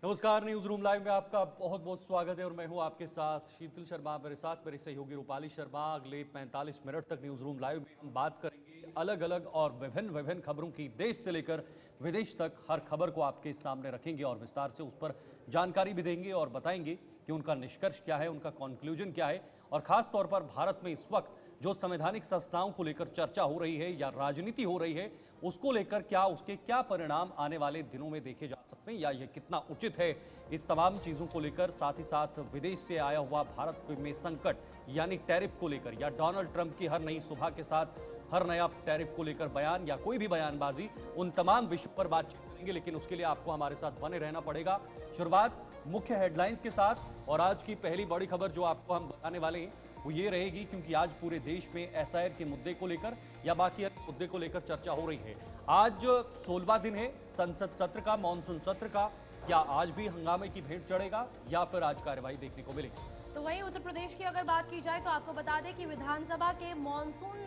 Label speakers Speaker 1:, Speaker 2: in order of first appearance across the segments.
Speaker 1: नमस्कार, news room live में आपका बहुत बहुत स्वागत है और मैं हूं आपके साथ शीतल शर्मा। मेरे साथ मेरे सहयोगी रूपाली शर्मा। अगले 45 मिनट तक न्यूज रूम लाइव में हम बात करेंगे अलग अलग और विभिन्न विभिन्न खबरों की, देश से लेकर विदेश तक हर खबर को आपके सामने रखेंगे और विस्तार से उस पर जानकारी भी देंगे और बताएंगे कि उनका निष्कर्ष क्या है, उनका कंक्लूजन क्या है। और खास तौर पर भारत में इस वक्त जो संवैधानिक संस्थाओं को लेकर चर्चा हो रही है या राजनीति हो रही है, उसको लेकर क्या, उसके क्या परिणाम आने वाले दिनों में देखे जा सकते हैं या ये कितना उचित है, इस तमाम चीज़ों को लेकर, साथ ही साथ विदेश से आया हुआ भारत में संकट यानी टैरिफ को लेकर या डोनाल्ड ट्रंप की हर नई सुबह के साथ हर नया टैरिफ को लेकर बयान या कोई भी बयानबाजी, उन तमाम विषयों पर बातचीत करेंगे। लेकिन उसके लिए आपको हमारे साथ बने रहना पड़ेगा। शुरुआत मुख्य हेडलाइंस के साथ और आज की पहली बड़ी खबर जो आपको हम बताने वाले हैं वो ये रहेगी, क्योंकि आज पूरे देश में एसआईआर के मुद्दे को लेकर या बाकी मुद्दे को लेकर चर्चा हो रही है। आज 16वां दिन है संसद सत्र का, मानसून सत्र का। क्या आज भी हंगामे की भेंट चढ़ेगा या फिर आज कार्रवाई देखने को मिलेगी?
Speaker 2: तो वहीं उत्तर प्रदेश की अगर बात की जाए तो आपको बता दें कि विधानसभा के मानसून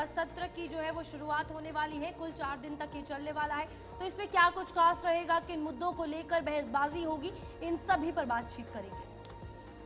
Speaker 2: सत्र की जो है वो शुरुआत होने वाली है। कुल 4 दिन तक ये चलने वाला है। तो इसमें क्या कुछ खास रहेगा, किन मुद्दों को लेकर बहसबाजी होगी, इन सभी पर बातचीत करेंगे।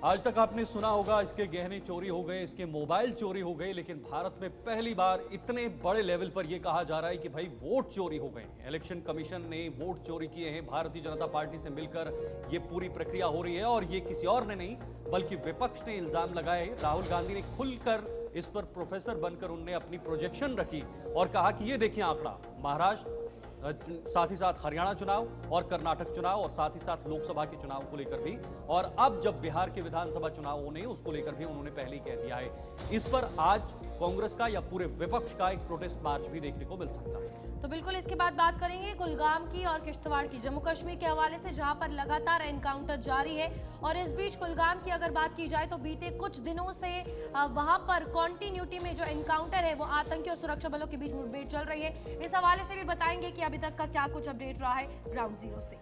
Speaker 1: आज तक आपने सुना होगा इसके गहने चोरी हो गए, इसके मोबाइल चोरी हो गए, लेकिन भारत में पहली बार इतने बड़े लेवल पर यह कहा जा रहा है कि भाई वोट चोरी हो गए। इलेक्शन कमीशन ने वोट चोरी किए हैं। भारतीय जनता पार्टी से मिलकर यह पूरी प्रक्रिया हो रही है और ये किसी और ने नहीं बल्कि विपक्ष ने इल्जाम लगाए। राहुल गांधी ने खुलकर इस पर प्रोफेसर बनकर उनने अपनी प्रोजेक्शन रखी और कहा कि ये देखिए आंकड़ा, महाराष्ट्र, साथ ही साथ हरियाणा चुनाव और कर्नाटक चुनाव और साथ ही साथ लोकसभा के चुनाव को लेकर भी, और अब जब बिहार के विधानसभा चुनाव होने उसको लेकर भी उन्होंने पहले ही कह दिया है। इस पर आज कांग्रेस का या पूरे विपक्ष का एक प्रोटेस्ट मार्च भी देखने को मिल सकता है।
Speaker 2: तो बिल्कुल इसके बाद बात करेंगे कुलगाम की और किश्तवाड़ की, जम्मू कश्मीर के हवाले से, जहां पर लगातार एनकाउंटर जारी है। और इस बीच कुलगाम की अगर बात की जाए तो बीते कुछ दिनों से वहां पर कॉन्टिन्यूटी में जो एनकाउंटर है वो आतंकी और सुरक्षा बलों के बीच मुठभेड़ चल रही है। इस हवाले से भी बताएंगे कि अभी तक का क्या कुछ अपडेट रहा है ग्राउंड जीरो से।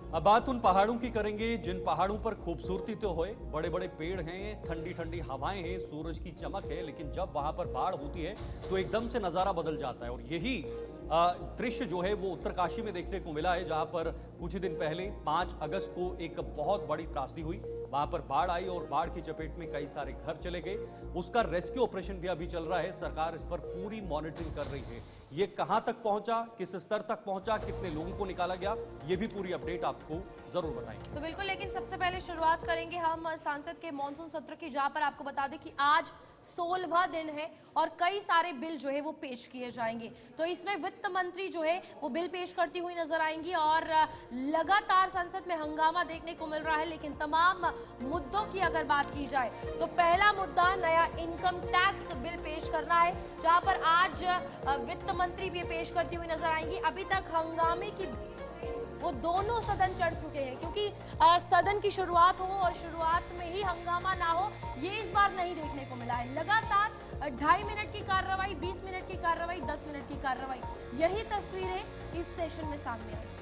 Speaker 1: अब बात उन पहाड़ों की करेंगे जिन पहाड़ों पर खूबसूरती तो होए, बड़े बड़े पेड़ हैं, ठंडी ठंडी हवाएं हैं, सूरज की चमक है, लेकिन जब वहां पर बाढ़ होती है तो एकदम से नजारा बदल जाता है। और यही दृश्य जो है वो उत्तरकाशी में देखने को मिला है, जहां पर कुछ ही दिन पहले 5 अगस्त को एक बहुत बड़ी त्रासदी हुई। वहां पर बाढ़ आई और बाढ़ की चपेट में कई सारे घर चले गए। उसका रेस्क्यू ऑपरेशन भी अभी चल रहा है। सरकार इस पर पूरी मॉनिटरिंग कर रही है। ये कहां तक पहुंचा, किस स्तर तक पहुंचा, कितने लोगों को निकाला गया, ये भी पूरी अपडेट आपको जरूर बताएंगे।
Speaker 2: तो बिल्कुल, लेकिन सबसे पहले शुरुआत करेंगे हम सांसद के मानसून सत्र की, जहां पर आपको बता दें कि आज 16वां दिन है और कई सारे बिल जो है वो पेश किए जाएंगे। तो इसमें वित्त मंत्री जो है वो बिल पेश करती हुई नजर आएंगी और लगातार संसद में हंगामा देखने को मिल रहा है। लेकिन तमाम मुद्दों की अगर बात की जाए तो पहला मुद्दा नया इनकम टैक्स बिल पेश करना है, जहां पर आज वित्त मंत्री भी पेश करती हुई नजर आएंगी। अभी तक हंगामे की वो दोनों सदन चढ़ चुके हैं, क्योंकि सदन की शुरुआत हो और शुरुआत में ही हंगामा ना हो, ये इस बार नहीं देखने को मिला है। लगातार 2.5 मिनट की कार्रवाई, 20 मिनट की कार्रवाई, 10 मिनट की कार्रवाई, यही तस्वीरें इस सेशन में सामने आई।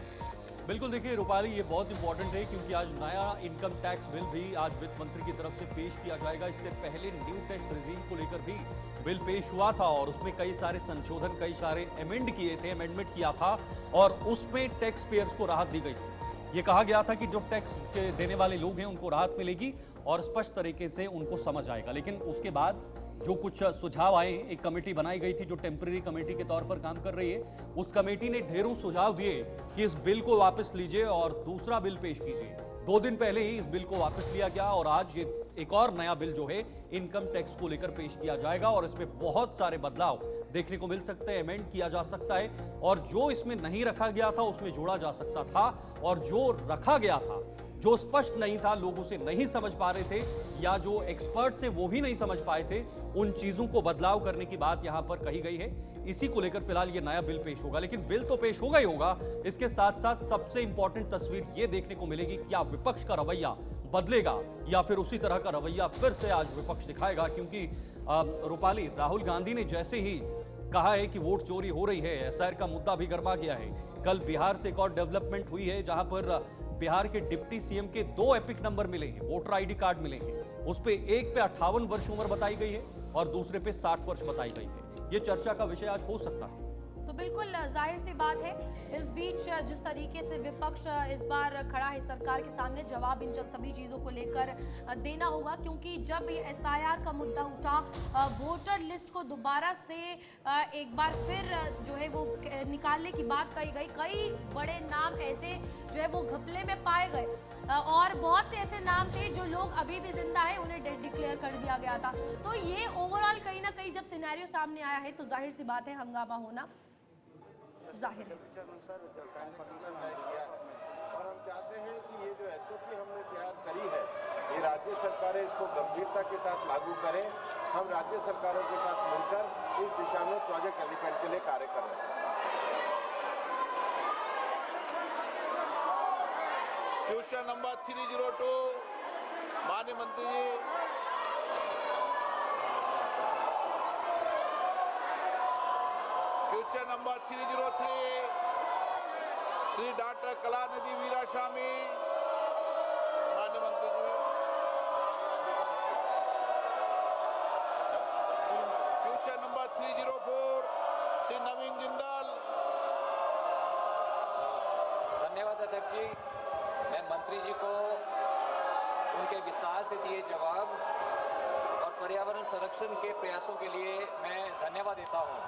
Speaker 1: बिल्कुल, देखिए रूपाली, ये बहुत इंपॉर्टेंट है क्योंकि आज नया इनकम टैक्स बिल भी आज वित्त मंत्री की तरफ से पेश किया जाएगा। इससे पहले न्यू टैक्स रेजिम को लेकर भी बिल पेश हुआ था और उसमें कई सारे संशोधन, कई सारे अमेंडमेंट किया था और उसमें टैक्स पेयर्स को राहत दी गई थी। ये कहा गया था कि जो टैक्स देने वाले लोग हैं उनको राहत मिलेगी और स्पष्ट तरीके से उनको समझ आएगा। लेकिन उसके बाद जो कुछ सुझाव आए, एक कमेटी बनाई गई थी जो टेम्पररी कमेटी के तौर पर काम कर रही है। उस कमेटी ने ढेरों सुझाव दिए कि इस बिल को वापस लीजिए और दूसरा बिल पेश कीजिए। 2 दिन पहले ही इस बिल को वापस लिया गया और आज ये एक और नया बिल जो है इनकम टैक्स को लेकर पेश किया जाएगा और इसमें बहुत सारे बदलाव देखने को मिल सकते हैं, अमेंड किया जा सकता है और जो इसमें नहीं रखा गया था उसमें जोड़ा जा सकता था और जो रखा गया था, जो स्पष्ट नहीं था, लोग उसे नहीं समझ पा रहे थे या जो एक्सपर्ट्स हैं वो भी नहीं समझ पाए थे, उन चीजों को बदलाव करने की बात यहां पर कही गई है। इसी को लेकर फिलहाल ये नया बिल पेश होगा, लेकिन बिल तो पेश होगा ही होगा। इसके साथ साथ सबसे इंपॉर्टेंट तस्वीर ये देखने को मिलेगी, क्या विपक्ष का रवैया बदलेगा या फिर उसी तरह का रवैया फिर से आज विपक्ष दिखाएगा। क्योंकि रूपाली, राहुल गांधी ने जैसे ही कहा है कि वोट चोरी हो रही है, एसआईआर का मुद्दा भी गर्मा गया है। कल बिहार से एक और डेवलपमेंट हुई है जहां पर बिहार के डिप्टी सीएम के 2 एपिक नंबर मिले हैं, वोटर आईडी कार्ड मिले हैं। उस पे एक पे 58 वर्ष उम्र बताई गई है और दूसरे पे 60 वर्ष बताई गई है। ये चर्चा का विषय आज हो सकता है।
Speaker 2: तो बिल्कुल जाहिर सी बात है, इस बीच जिस तरीके से विपक्ष इस बार खड़ा है सरकार के सामने, जवाब इन सभी चीज़ों को लेकर देना होगा, क्योंकि जब ये एसआईआर का मुद्दा उठा, वोटर लिस्ट को दोबारा से एक बार फिर जो है वो निकालने की बात कही गई, कई बड़े नाम ऐसे जो है वो घपले में पाए गए और बहुत से ऐसे नाम थे जो लोग अभी भी जिंदा है, उन्हें डेड डिक्लेयर कर दिया गया था। तो ये ओवरऑल कहीं ना कहीं जब सिनेरियो सामने आया है तो जाहिर सी बात है हंगामा होना जाहिर है।
Speaker 3: और हम चाहते हैं कि ये जो एसओपी हमने तैयार करी है, ये राज्य सरकारें इसको गंभीरता के साथ लागू करें। हम राज्य सरकारों के साथ मिलकर इस दिशा में प्रोजेक्ट एलिफेंट के लिए कार्य कर रहे हैं।
Speaker 4: क्वेश्चन नंबर 302, माननीय मंत्री जी। Question number 303, Shri doctor Kalanidhi Veeraswamy, माननीय मंत्री जी। Question number 304, Shri Naveen Jindal.
Speaker 5: धन्यवाद अध्यक्ष जी। मैं मंत्री जी को उनके विस्तार से दिए जवाब और पर्यावरण संरक्षण के प्रयासों के लिए मैं धन्यवाद देता हूं।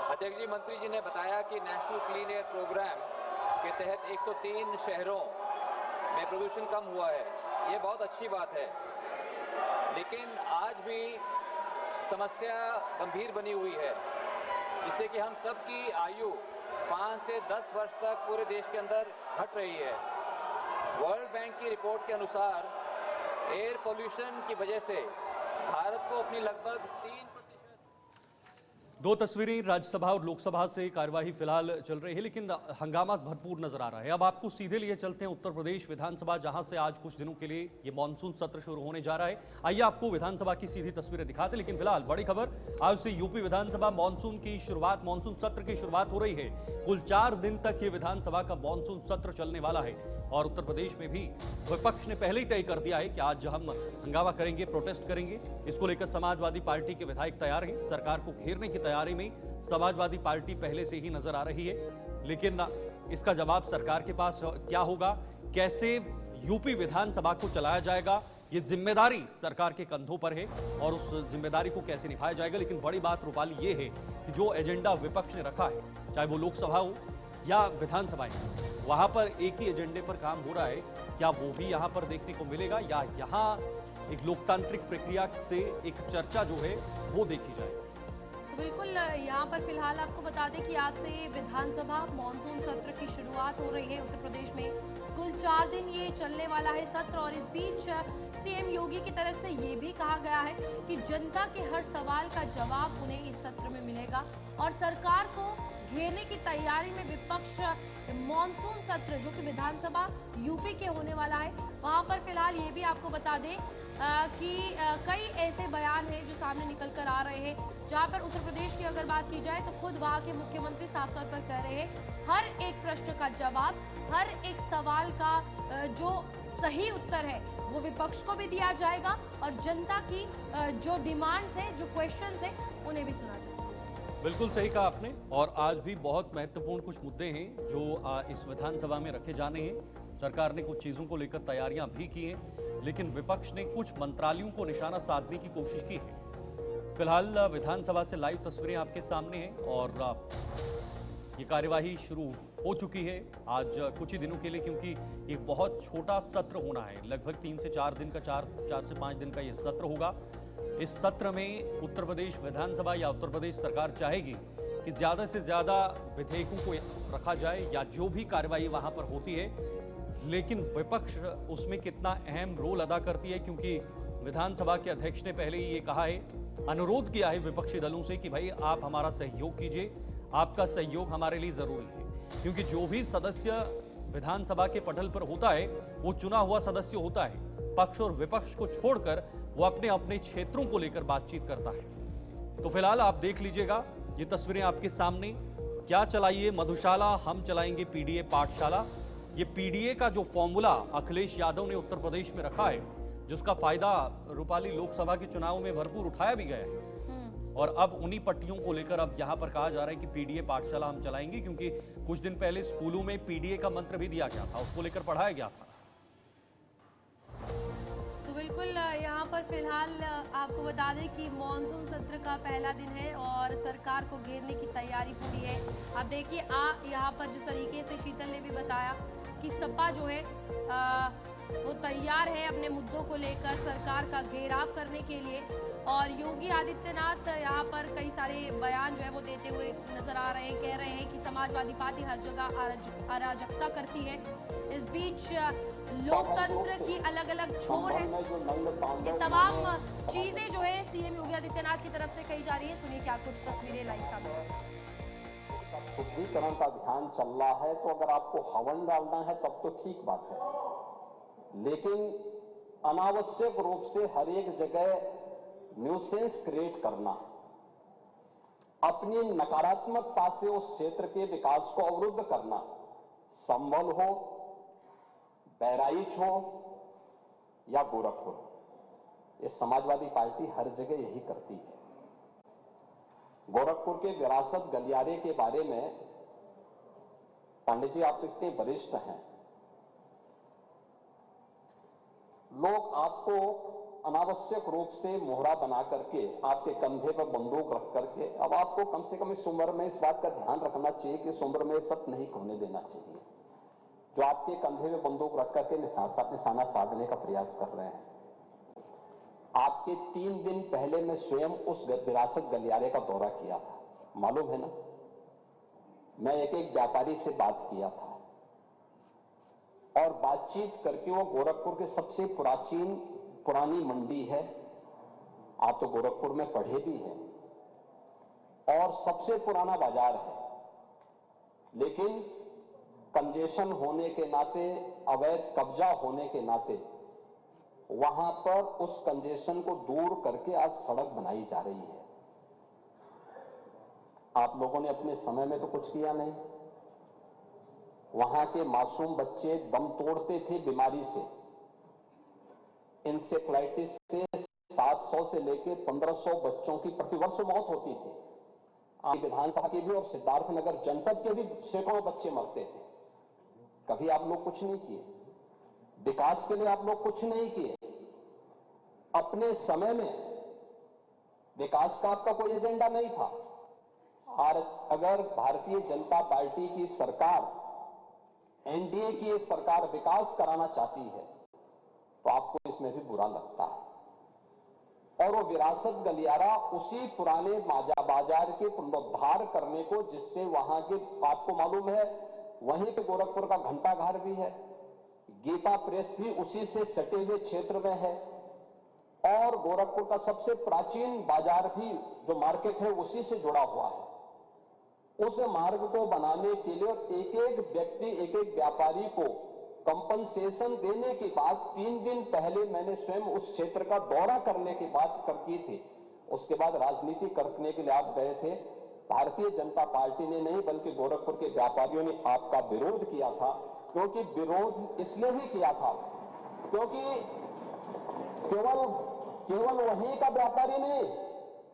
Speaker 5: अध्यक्ष जी, मंत्री जी ने बताया कि नेशनल क्लीन एयर प्रोग्राम के तहत 103 शहरों में प्रदूषण कम हुआ है। ये बहुत अच्छी बात है, लेकिन आज भी समस्या गंभीर बनी हुई है, जिससे कि हम सबकी आयु 5 से 10 वर्ष तक पूरे देश के अंदर घट रही है। वर्ल्ड बैंक की रिपोर्ट के अनुसार एयर पोल्यूशन की वजह से भारत को अपनी लगभग 3%
Speaker 1: दो तस्वीरें राज्यसभा और लोकसभा से कार्यवाही फिलहाल चल रही है, लेकिन हंगामा भरपूर नजर आ रहा है। अब आपको सीधे लिए चलते हैं उत्तर प्रदेश विधानसभा, जहां से आज कुछ दिनों के लिए ये मानसून सत्र शुरू होने जा रहा है। आइए आपको विधानसभा की सीधी तस्वीरें दिखाते हैं, लेकिन फिलहाल बड़ी खबर, आज से यूपी विधानसभा मानसून की शुरुआत, मानसून सत्र की शुरुआत हो रही है। कुल 4 दिन तक ये विधानसभा का मानसून सत्र चलने वाला है और उत्तर प्रदेश में भी विपक्ष ने पहले ही तय कर दिया है कि आज हम हंगामा करेंगे, प्रोटेस्ट करेंगे। इसको लेकर समाजवादी पार्टी के विधायक तैयार हैं। सरकार को घेरने की तैयारी में समाजवादी पार्टी पहले से ही नजर आ रही है, लेकिन इसका जवाब सरकार के पास क्या होगा, कैसे यूपी विधानसभा को चलाया जाएगा, ये जिम्मेदारी सरकार के कंधों पर है और उस जिम्मेदारी को कैसे निभाया जाएगा। लेकिन बड़ी बात रूपाली ये है कि जो एजेंडा विपक्ष ने रखा है, चाहे वो लोकसभा हो या विधानसभाएं, वहां पर एक ही एजेंडे पर काम हो रहा है। क्या वो भी यहां पर देखने को मिलेगा या यहां एक लोकतांत्रिक प्रक्रिया से एक चर्चा जो है वो देखी जाए?
Speaker 2: तो बिल्कुल यहाँ पर फिलहाल आपको बता दें कि आज से विधानसभा मानसून सत्र की शुरुआत हो रही है उत्तर प्रदेश में। कुल 4 दिन ये चलने वाला है सत्र और इस बीच सीएम योगी की तरफ से ये भी कहा गया है कि जनता के हर सवाल का जवाब उन्हें इस सत्र में मिलेगा और सरकार को घेरने की तैयारी में विपक्ष मॉनसून सत्र जो कि विधानसभा यूपी के होने वाला है, वहां पर फिलहाल ये भी आपको बता दें कि कई ऐसे बयान हैं जो सामने निकल कर आ रहे हैं, जहां पर उत्तर प्रदेश की अगर बात की जाए तो खुद वहां के मुख्यमंत्री साफ तौर पर कह रहे हैं हर एक प्रश्न का जवाब, हर एक सवाल का जो सही उत्तर है वो विपक्ष को भी दिया जाएगा और जनता की जो डिमांड्स है, जो क्वेश्चंस है, उन्हें भी सुना जाएगा।
Speaker 1: बिल्कुल सही कहा आपने। और आज भी बहुत महत्वपूर्ण कुछ मुद्दे हैं जो इस विधानसभा में रखे जाने हैं। सरकार ने कुछ चीजों को लेकर तैयारियां भी की हैं, लेकिन विपक्ष ने कुछ मंत्रालयों को निशाना साधने की कोशिश की है। फिलहाल विधानसभा से लाइव तस्वीरें आपके सामने हैं और ये कार्यवाही शुरू हो चुकी है आज कुछ ही दिनों के लिए, क्योंकि एक बहुत छोटा सत्र होना है। लगभग 3 से 4 दिन का 4 से 5 दिन का ये सत्र होगा। इस सत्र में उत्तर प्रदेश विधानसभा या उत्तर प्रदेश सरकार चाहेगी कि ज्यादा से ज्यादा विधेयकों को रखा जाए या जो भी कार्रवाई वहां पर होती है, लेकिन विपक्ष उसमें कितना अहम रोल अदा करती है, क्योंकि विधानसभा के अध्यक्ष ने पहले ही ये कहा है, अनुरोध किया है विपक्षी दलों से कि भाई आप हमारा सहयोग कीजिए, आपका सहयोग हमारे लिए जरूरी है। क्योंकि जो भी सदस्य विधानसभा के पटल पर होता है वो चुना हुआ सदस्य होता है। पक्ष और विपक्ष को छोड़कर वो अपने अपने क्षेत्रों को लेकर बातचीत करता है। तो फिलहाल आप देख लीजिएगा ये तस्वीरें आपके सामने। क्या चलाइए मधुशाला, हम चलाएंगे पीडीए पाठशाला। ये पीडीए का जो फॉर्मूला अखिलेश यादव ने उत्तर प्रदेश में रखा है, जिसका फायदा रूपाली लोकसभा के चुनाव में भरपूर उठाया भी गया है और अब उन्हीं पट्टियों को लेकर अब यहाँ पर कहा जा रहा है कि पीडीए पाठशाला हम चलाएंगे, क्योंकि कुछ दिन पहले स्कूलों में पीडीए का मंत्र भी दिया गया था, उसको लेकर पढ़ाया गया था।
Speaker 2: तो बिल्कुल यहाँ पर फिलहाल आपको बता दें कि मॉनसून सत्र का पहला दिन है और सरकार को घेरने की तैयारी पूरी है। आप देखिए यहाँ पर जिस तरीके से शीतल ने भी बताया कि सपा जो है वो तैयार है अपने मुद्दों को लेकर सरकार का घेराव करने के लिए, और योगी आदित्यनाथ यहाँ पर कई सारे बयान जो है वो देते हुए नजर आ रहे हैं। कह रहे हैं कि समाजवादी पार्टी हर जगह अराजकता करती है। इस बीच लोकतंत्र की अलग अलग छोर है। ये तमाम चीजें जो है सीएम योगी आदित्यनाथ की तरफ से कही जा रही है। सुनिए क्या कुछ तस्वीरें लाइव सामने।
Speaker 6: शुद्धिकरण का ध्यान चल रहा है, तो अगर आपको हवन डालना है तब तो ठीक बात है, लेकिन अनावश्यक रूप से हर एक जगह न्यूसेंस क्रिएट करना, अपनी नकारात्मकता से उस क्षेत्र के विकास को अवरुद्ध करना, संभल हो, बहराइच हो या गोरखपुर, ये समाजवादी पार्टी हर जगह यही करती है। गोरखपुर के विरासत गलियारे के बारे में पंडित जी आप इतने वरिष्ठ हैं, लोग आपको अनावश्यक रूप से मोहरा बना करके आपके कंधे पर बंदूक रख करके, अब आपको कम से कम इस उम्र में इस बात का ध्यान रखना चाहिए कि इस उम्र में सत्य नहीं होने देना चाहिए, जो आपके कंधे में बंदूक रख करके निशाना साधने का प्रयास कर रहे हैं। आपके 3 दिन पहले मैं स्वयं उस विरासत गलियारे का दौरा किया था, मालूम है ना। मैं एक व्यापारी से बात किया था और बातचीत करके, वो गोरखपुर के सबसे पुरानी मंडी है, आप तो गोरखपुर में पढ़े भी हैं, और सबसे पुराना बाजार है, लेकिन कंजेशन होने के नाते, अवैध कब्जा होने के नाते वहां पर उस कंजेशन को दूर करके आज सड़क बनाई जा रही है। आप लोगों ने अपने समय में तो कुछ किया नहीं। वहां के मासूम बच्चे दम तोड़ते थे बीमारी से, इंसेफ्लाइटिस से 700 से लेकर 1500 बच्चों की प्रतिवर्ष मौत होती थी। आप विधानसभा के भी और सिद्धार्थनगर जनपद के भी सैकड़ों बच्चे मरते थे। कभी आप लोग कुछ नहीं किए, विकास के लिए आप लोग कुछ नहीं किए। अपने समय में विकास का आपका कोई एजेंडा नहीं था। और अगर भारतीय जनता पार्टी की सरकार, एनडीए की ये सरकार विकास कराना चाहती है तो आपको इसमें भी बुरा लगता है। और वो विरासत गलियारा उसी पुराने बाजार के पुनरुद्धार करने को, जिससे वहां के, आपको मालूम है वहीं पे गोरखपुर का घंटाघर भी है, गीता प्रेस भी उसी से सटे हुए क्षेत्र में है, और गोरखपुर का सबसे प्राचीन बाजार भी जो मार्केट है उसी से जुड़ा हुआ है। उस मार्ग को बनाने के लिए एक एक व्यक्ति, एक एक व्यापारी को कंपनसेशन देने के बाद 3 दिन पहले मैंने स्वयं उस क्षेत्र का दौरा करने की बात की थी। उसके बाद राजनीति करने के लिए आप गए थे। भारतीय जनता पार्टी ने नहीं बल्कि गोरखपुर के व्यापारियों ने आपका विरोध किया था। क्योंकि विरोध इसलिए भी किया था क्योंकि केवल वहीं का व्यापारी नहीं,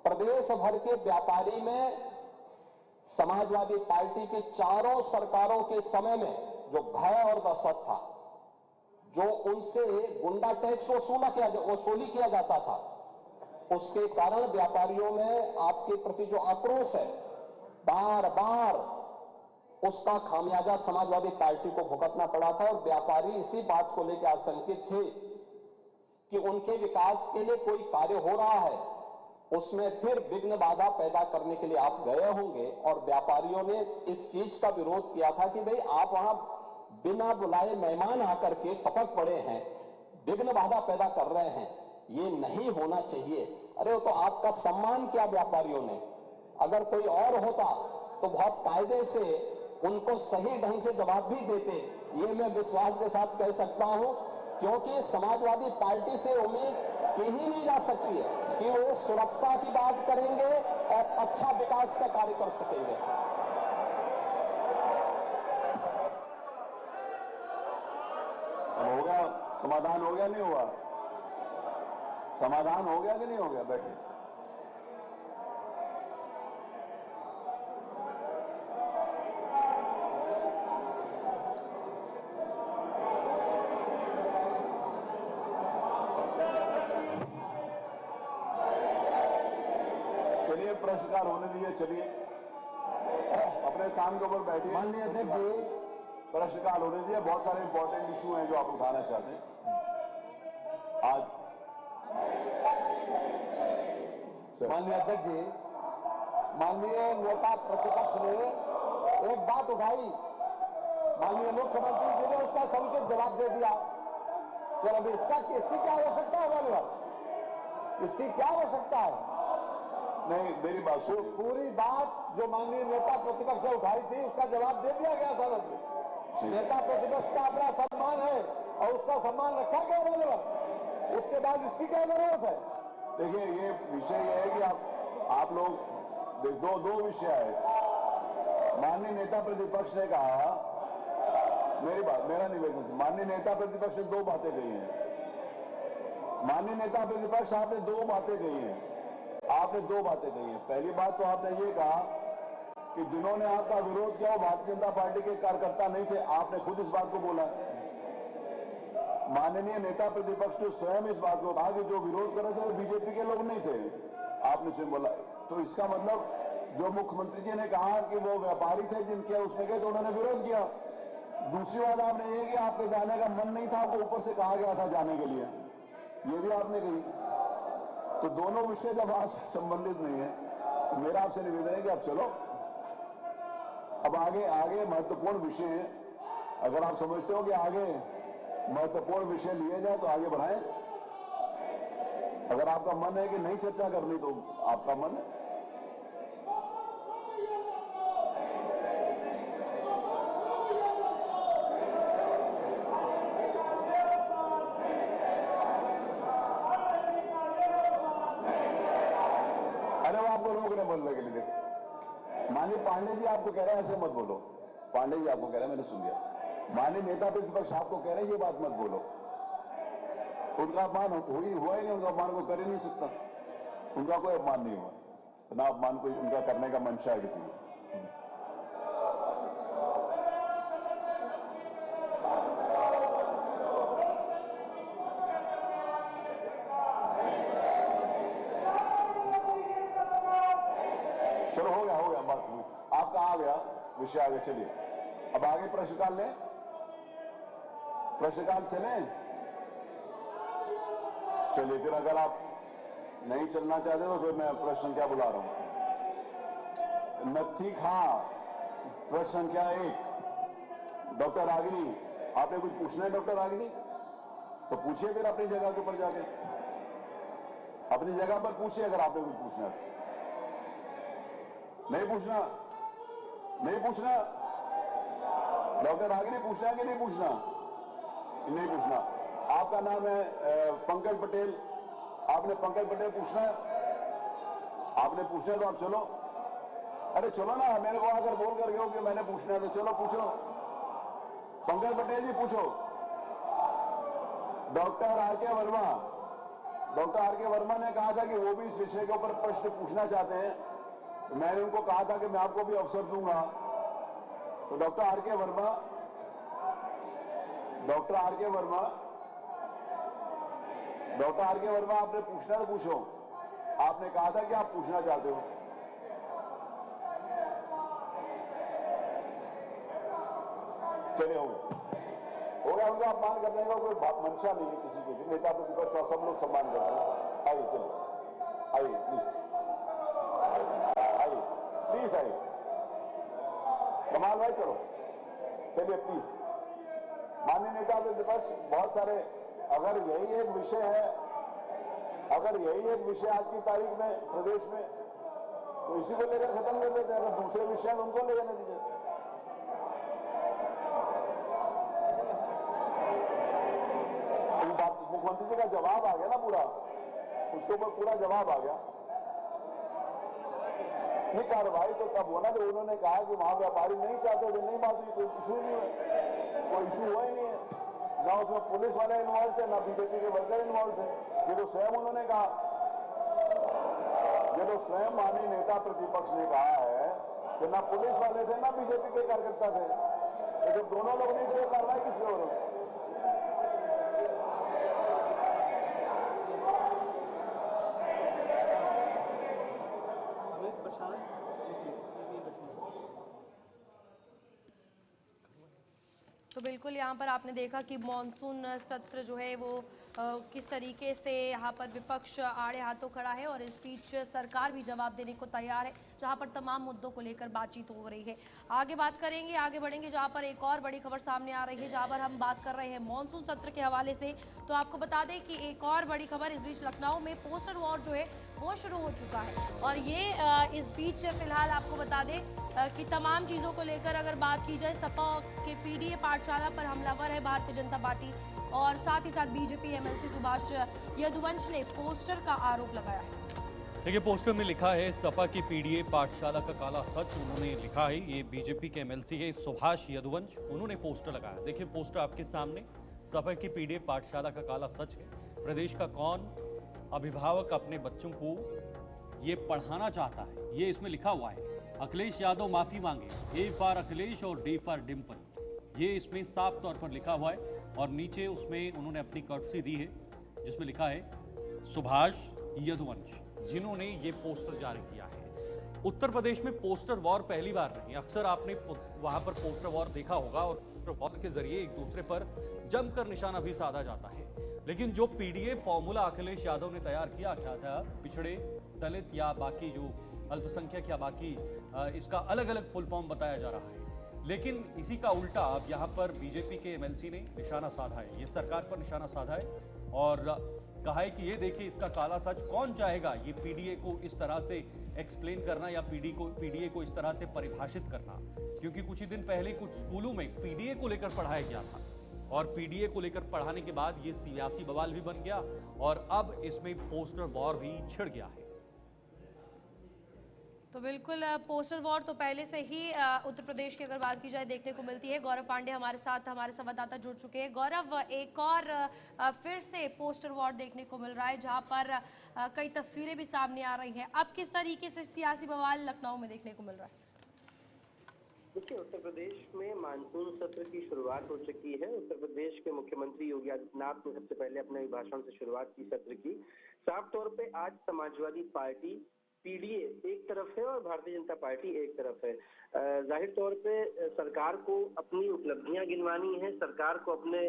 Speaker 6: प्रदेश भर के व्यापारी में समाजवादी पार्टी की चारों सरकारों के समय में जो भय और दहशत था, जो उनसे गुंडा टैक्स वसूली किया जाता था, उसके कारण व्यापारियों में आपके प्रति जो आक्रोश है, बार बार उसका खामियाजा समाजवादी पार्टी को भुगतना पड़ा था। और व्यापारी इसी बात को लेकर आशंकित थे कि उनके विकास के लिए कोई कार्य हो रहा है, उसमें फिर विघ्न बाधा पैदा करने के लिए आप गए होंगे। और व्यापारियों ने इस चीज का विरोध किया था कि भाई आप वहां बिना बुलाए मेहमान आकर के टपक पड़े हैं, विघ्न बाधा पैदा कर रहे हैं, ये नहीं होना चाहिए। अरे वो तो आपका सम्मान किया व्यापारियों ने। अगर कोई और होता तो बहुत कायदे से उनको सही ढंग से जवाब भी देते, ये मैं विश्वास के साथ कह सकता हूं, क्योंकि समाजवादी पार्टी से उम्मीद की ही नहीं जा सकती है कि वो सुरक्षा की बात करेंगे और अच्छा विकास का कार्य कर सकेंगे।
Speaker 7: हो गया समाधान? हो गया नहीं हुआ? समाधान हो गया कि नहीं हो गया? बैठे चलिए प्रश्नकाल होने दीजिए, चलिए अपने स्थान के ऊपर बैठिए।
Speaker 8: माननीय अध्यक्ष जी,
Speaker 7: प्रश्नकाल होने दीजिए, बहुत सारे इंपॉर्टेंट इशू हैं जो आप उठाना चाहते हैं आज।
Speaker 8: माननीय अध्यक्ष जी, माननीय नेता प्रतिपक्ष ने एक बात उठाई, माननीय मुख्यमंत्री जी ने उसका समुचित जवाब दे दिया। फिर अभी इसकी क्या आवश्यकता है माननीय, इसकी क्या आवश्यकता है?
Speaker 7: नहीं, मेरी बात सुनो।
Speaker 8: पूरी बात जो माननीय नेता प्रतिपक्ष ने उठाई थी उसका जवाब दे दिया गया सदन में। नेता प्रतिपक्ष का अपना सम्मान है और उसका सम्मान रखा गया माननीय, उसके बाद इसकी क्या जरूरत है?
Speaker 7: देखिए, ये विषय ये है कि आप लोग दो विषय है। माननीय नेता प्रतिपक्ष ने कहा, मेरा निवेदन, माननीय नेता प्रतिपक्ष ने दो बातें कही हैं। माननीय नेता प्रतिपक्ष, आपने दो बातें कही हैं। आपने दो बातें कही हैं। पहली बात तो आपने ये कहा कि जिन्होंने आपका विरोध किया वो भारतीय जनता पार्टी के कार्यकर्ता नहीं थे। आपने खुद इस बात को बोला। माननीय नेता प्रतिपक्ष ने स्वयं इस बात को कहा कि जो विरोध कर रहे थे वो बीजेपी के लोग नहीं थे। आपने स्वयं बोला। तो इसका मतलब जो मुख्यमंत्री जी ने कहा कि वो व्यापारी थे जिनके उसमें गए तो उन्होंने विरोध किया। दूसरी बात आपने ये कि आपके जाने का मन नहीं था, आपको ऊपर से कहा गया था जाने के लिए, ये भी आपने कही। तो दोनों विषय जब आपसे संबंधित नहीं है तो मेरा आपसे निवेदन है कि आप चलो, अब आगे महत्वपूर्ण विषय है। अगर आप समझते हो कि आगे महत्वपूर्ण विषय लिए जाए तो आगे बढ़ाएं। अगर आपका मन है कि नहीं चर्चा करनी तो आपका मन है। अरे वो आपको रोकने बोलने के लिए माननीय पांडे जी आपको कह रहे हैं ऐसे मत बोलो। पांडे जी आपको कह रहे हैं, मैंने सुन लिया। माननीय नेता प्रतिपक्ष आपको कह रहे हैं ये बात मत बोलो। उनका अपमान हुआ ही नहीं, उनका अपमान को कर ही नहीं सकता। उनका कोई अपमान नहीं हुआ, ना अपमान कोई उनका करने का मंशा है किसी को। चलो हो गया बात आपका आ गया विषय आगे। चलिए अब आगे प्रश्नकाल लें, प्रश्नकाल चलें। चलिए फिर अगर आप नहीं चलना चाहते तो फिर मैं प्रश्न संख्या बुला रहा हूं। नत्थी खां, प्रश्न संख्या 1। डॉक्टर रागिनी, आपने कुछ पूछना है डॉक्टर रागिनी? तो पूछिए फिर अपनी जगह के ऊपर जाके, अपनी जगह पर पूछिए अगर आपने कुछ पूछना है। नहीं पूछना, नहीं पूछना। डॉक्टर रागिनी पूछना है कि नहीं पूछना? नहीं पूछना। आपका नाम है पंकज पटेल, आपने पंकज पटेल पूछना है? आपने पूछना है तो आप चलो। अरे चलो ना, मेरे को आकर बोल कर गए कि मैंने पूछना है तो चलो पूछो। पंकज पटेल जी पूछो। डॉक्टर आर के वर्मा, डॉक्टर आर के वर्मा ने कहा था कि वो भी इस विषय के ऊपर प्रश्न पूछना चाहते हैं। तो मैंने उनको कहा था कि मैं आपको भी अवसर दूंगा। तो डॉक्टर आर के वर्मा, डॉक्टर आर के वर्मा, डॉक्टर आर के वर्मा, आपने पूछना तो पूछो। आपने कहा था कि आप पूछना चाहते हो। चलिए हो गया। उनका अपमान करने का कोई मंशा नहीं है किसी के भी। नेता प्रतिपक्ष का सब लोग सम्मान करते हैं। आइए चलिए, आइए प्लीज आइए। कमाल भाई चलो, चलिए प्लीज। माननीय नेता प्रतिपक्ष, बहुत सारे, अगर यही एक विषय है, अगर यही एक विषय आज की तारीख में प्रदेश में, तो इसी को लेकर खत्म कर देते हैं। अगर दूसरे विषय हैं उनको ले जाने दीजिए। मुख्यमंत्री जी का जवाब आ गया ना पूरा, उसके ऊपर पूरा जवाब आ गया। ये कार्रवाई तो तब होना जब उन्होंने कहा कि वहां व्यापारी नहीं चाहते थे, नहीं बात हुई, कोई इशू नहीं है, कोई इशू हुआ ही नहीं है। ना उसमें पुलिस वाले इन्वॉल्व थे, ना बीजेपी के वर्कर इन्वॉल्व थे। ये तो स्वयं उन्होंने कहा, ये तो स्वयं माननीय नेता प्रतिपक्ष ने कहा है कि ना पुलिस वाले थे ना बीजेपी के कार्यकर्ता थे। तो जब दोनों लोग नहीं थे, कार्रवाई किसने हो रही?
Speaker 2: तो बिल्कुल यहाँ पर आपने देखा कि मॉनसून सत्र जो है वो किस तरीके से यहाँ पर विपक्ष आड़े हाथों खड़ा है और इस बीच सरकार भी जवाब देने को तैयार है, जहाँ पर तमाम मुद्दों को लेकर बातचीत हो रही है। आगे बात करेंगे, आगे बढ़ेंगे, जहाँ पर एक और बड़ी खबर सामने आ रही है, जहाँ पर हम बात कर रहे हैं मॉनसून सत्र के हवाले से। तो आपको बता दें कि एक और बड़ी खबर इस बीच लखनऊ में पोस्टर वॉर जो है वो शुरू हो चुका है और ये इस बीच फिलहाल आपको बता दें कि तमाम चीज़ों को लेकर अगर बात की जाए, सपा के पीडीए पाठशाला पर हमलावर है भारतीय जनता पार्टी और साथ ही साथ बीजेपी एमएलसी सुभाष यदुवंश ने पोस्टर का आरोप लगाया है।
Speaker 1: देखिए, पोस्टर में लिखा है सपा की पीडीए पाठशाला का काला सच। उन्होंने लिखा है, ये बीजेपी के एमएलसी है सुभाष यदुवंश, उन्होंने पोस्टर लगाया। देखिए पोस्टर आपके सामने, सपा की पीडीए पाठशाला का काला सच है। प्रदेश का कौन अभिभावक अपने बच्चों को ये पढ़ाना चाहता है, ये इसमें लिखा हुआ है। अखिलेश यादव माफी मांगे, ए फॉर अखिलेश और डी फॉर डिम्पल, ये इसमें साफ तौर पर लिखा हुआ है। और नीचे उसमें उन्होंने अपनी कर्टसी दी है जिसमें लिखा है सुभाष यदुवंश, जिन्होंने ये पोस्टर जारी किया है। उत्तर प्रदेश में पोस्टर वॉर पहली बार नहीं, अक्सर आपने वहां पर पोस्टर वॉर देखा होगा और पोस्टर वॉर के जरिए एक दूसरे पर जमकर निशाना भी साधा जाता है। लेकिन जो पीडीए फॉर्मूला अखिलेश यादव ने तैयार किया क्या था, पिछड़े, दलित या बाकी जो अल्पसंख्यक या बाकी इसका अलग अलग फुल फॉर्म बताया जा रहा है। लेकिन इसी का उल्टा अब यहाँ पर बीजेपी के एमएलसी ने निशाना साधा है, ये सरकार पर निशाना साधा है और कहा है कि ये देखिए इसका काला सच, कौन चाहेगा ये पीडीए को इस तरह से एक्सप्लेन करना या पीडीए को इस तरह से परिभाषित करना। क्योंकि कुछ ही दिन पहले कुछ स्कूलों में पीडीए को लेकर पढ़ाया गया था और पीडीए को लेकर पढ़ाने के बाद ये सियासी बवाल भी बन गया और अब इसमें पोस्टर वॉर भी छिड़ गया है।
Speaker 2: तो बिल्कुल पोस्टर वॉर तो पहले से ही उत्तर प्रदेश की अगर बात की जाए देखने को मिलती है। गौरव पांडे हमारे साथ, हमारे संवाददाता जुड़ चुके हैं। गौरव, एक और फिर से पोस्टर वॉर देखने को मिल रहा है, जहां पर कई तस्वीरें भी सामने आ रही हैं। अब किस तरीके से सियासी बवाल लखनऊ में देखने को मिल रहा है?
Speaker 9: देखिए, उत्तर प्रदेश में मानसून सत्र की शुरुआत हो चुकी है। उत्तर प्रदेश के मुख्यमंत्री योगी आदित्यनाथ ने सबसे पहले अपने अभिभाषण से शुरुआत की सत्र की। साफ तौर पे आज समाजवादी पार्टी पीडीए एक तरफ है और भारतीय जनता पार्टी एक तरफ है। जाहिर तौर पे सरकार को अपनी उपलब्धियां गिनवानी है, सरकार को अपने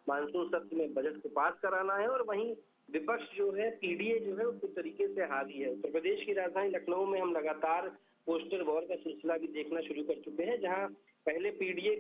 Speaker 9: मानसून सत्र में बजट को पास कराना है और वहीं विपक्ष जो है, पीडीए जो है, उस तरीके से हावी है। उत्तर प्रदेश की राजधानी लखनऊ में हम लगातार पोस्टर वॉर का सिलसिला भी देखना शुरू कर चुके हैं, जहां पहले पीडीए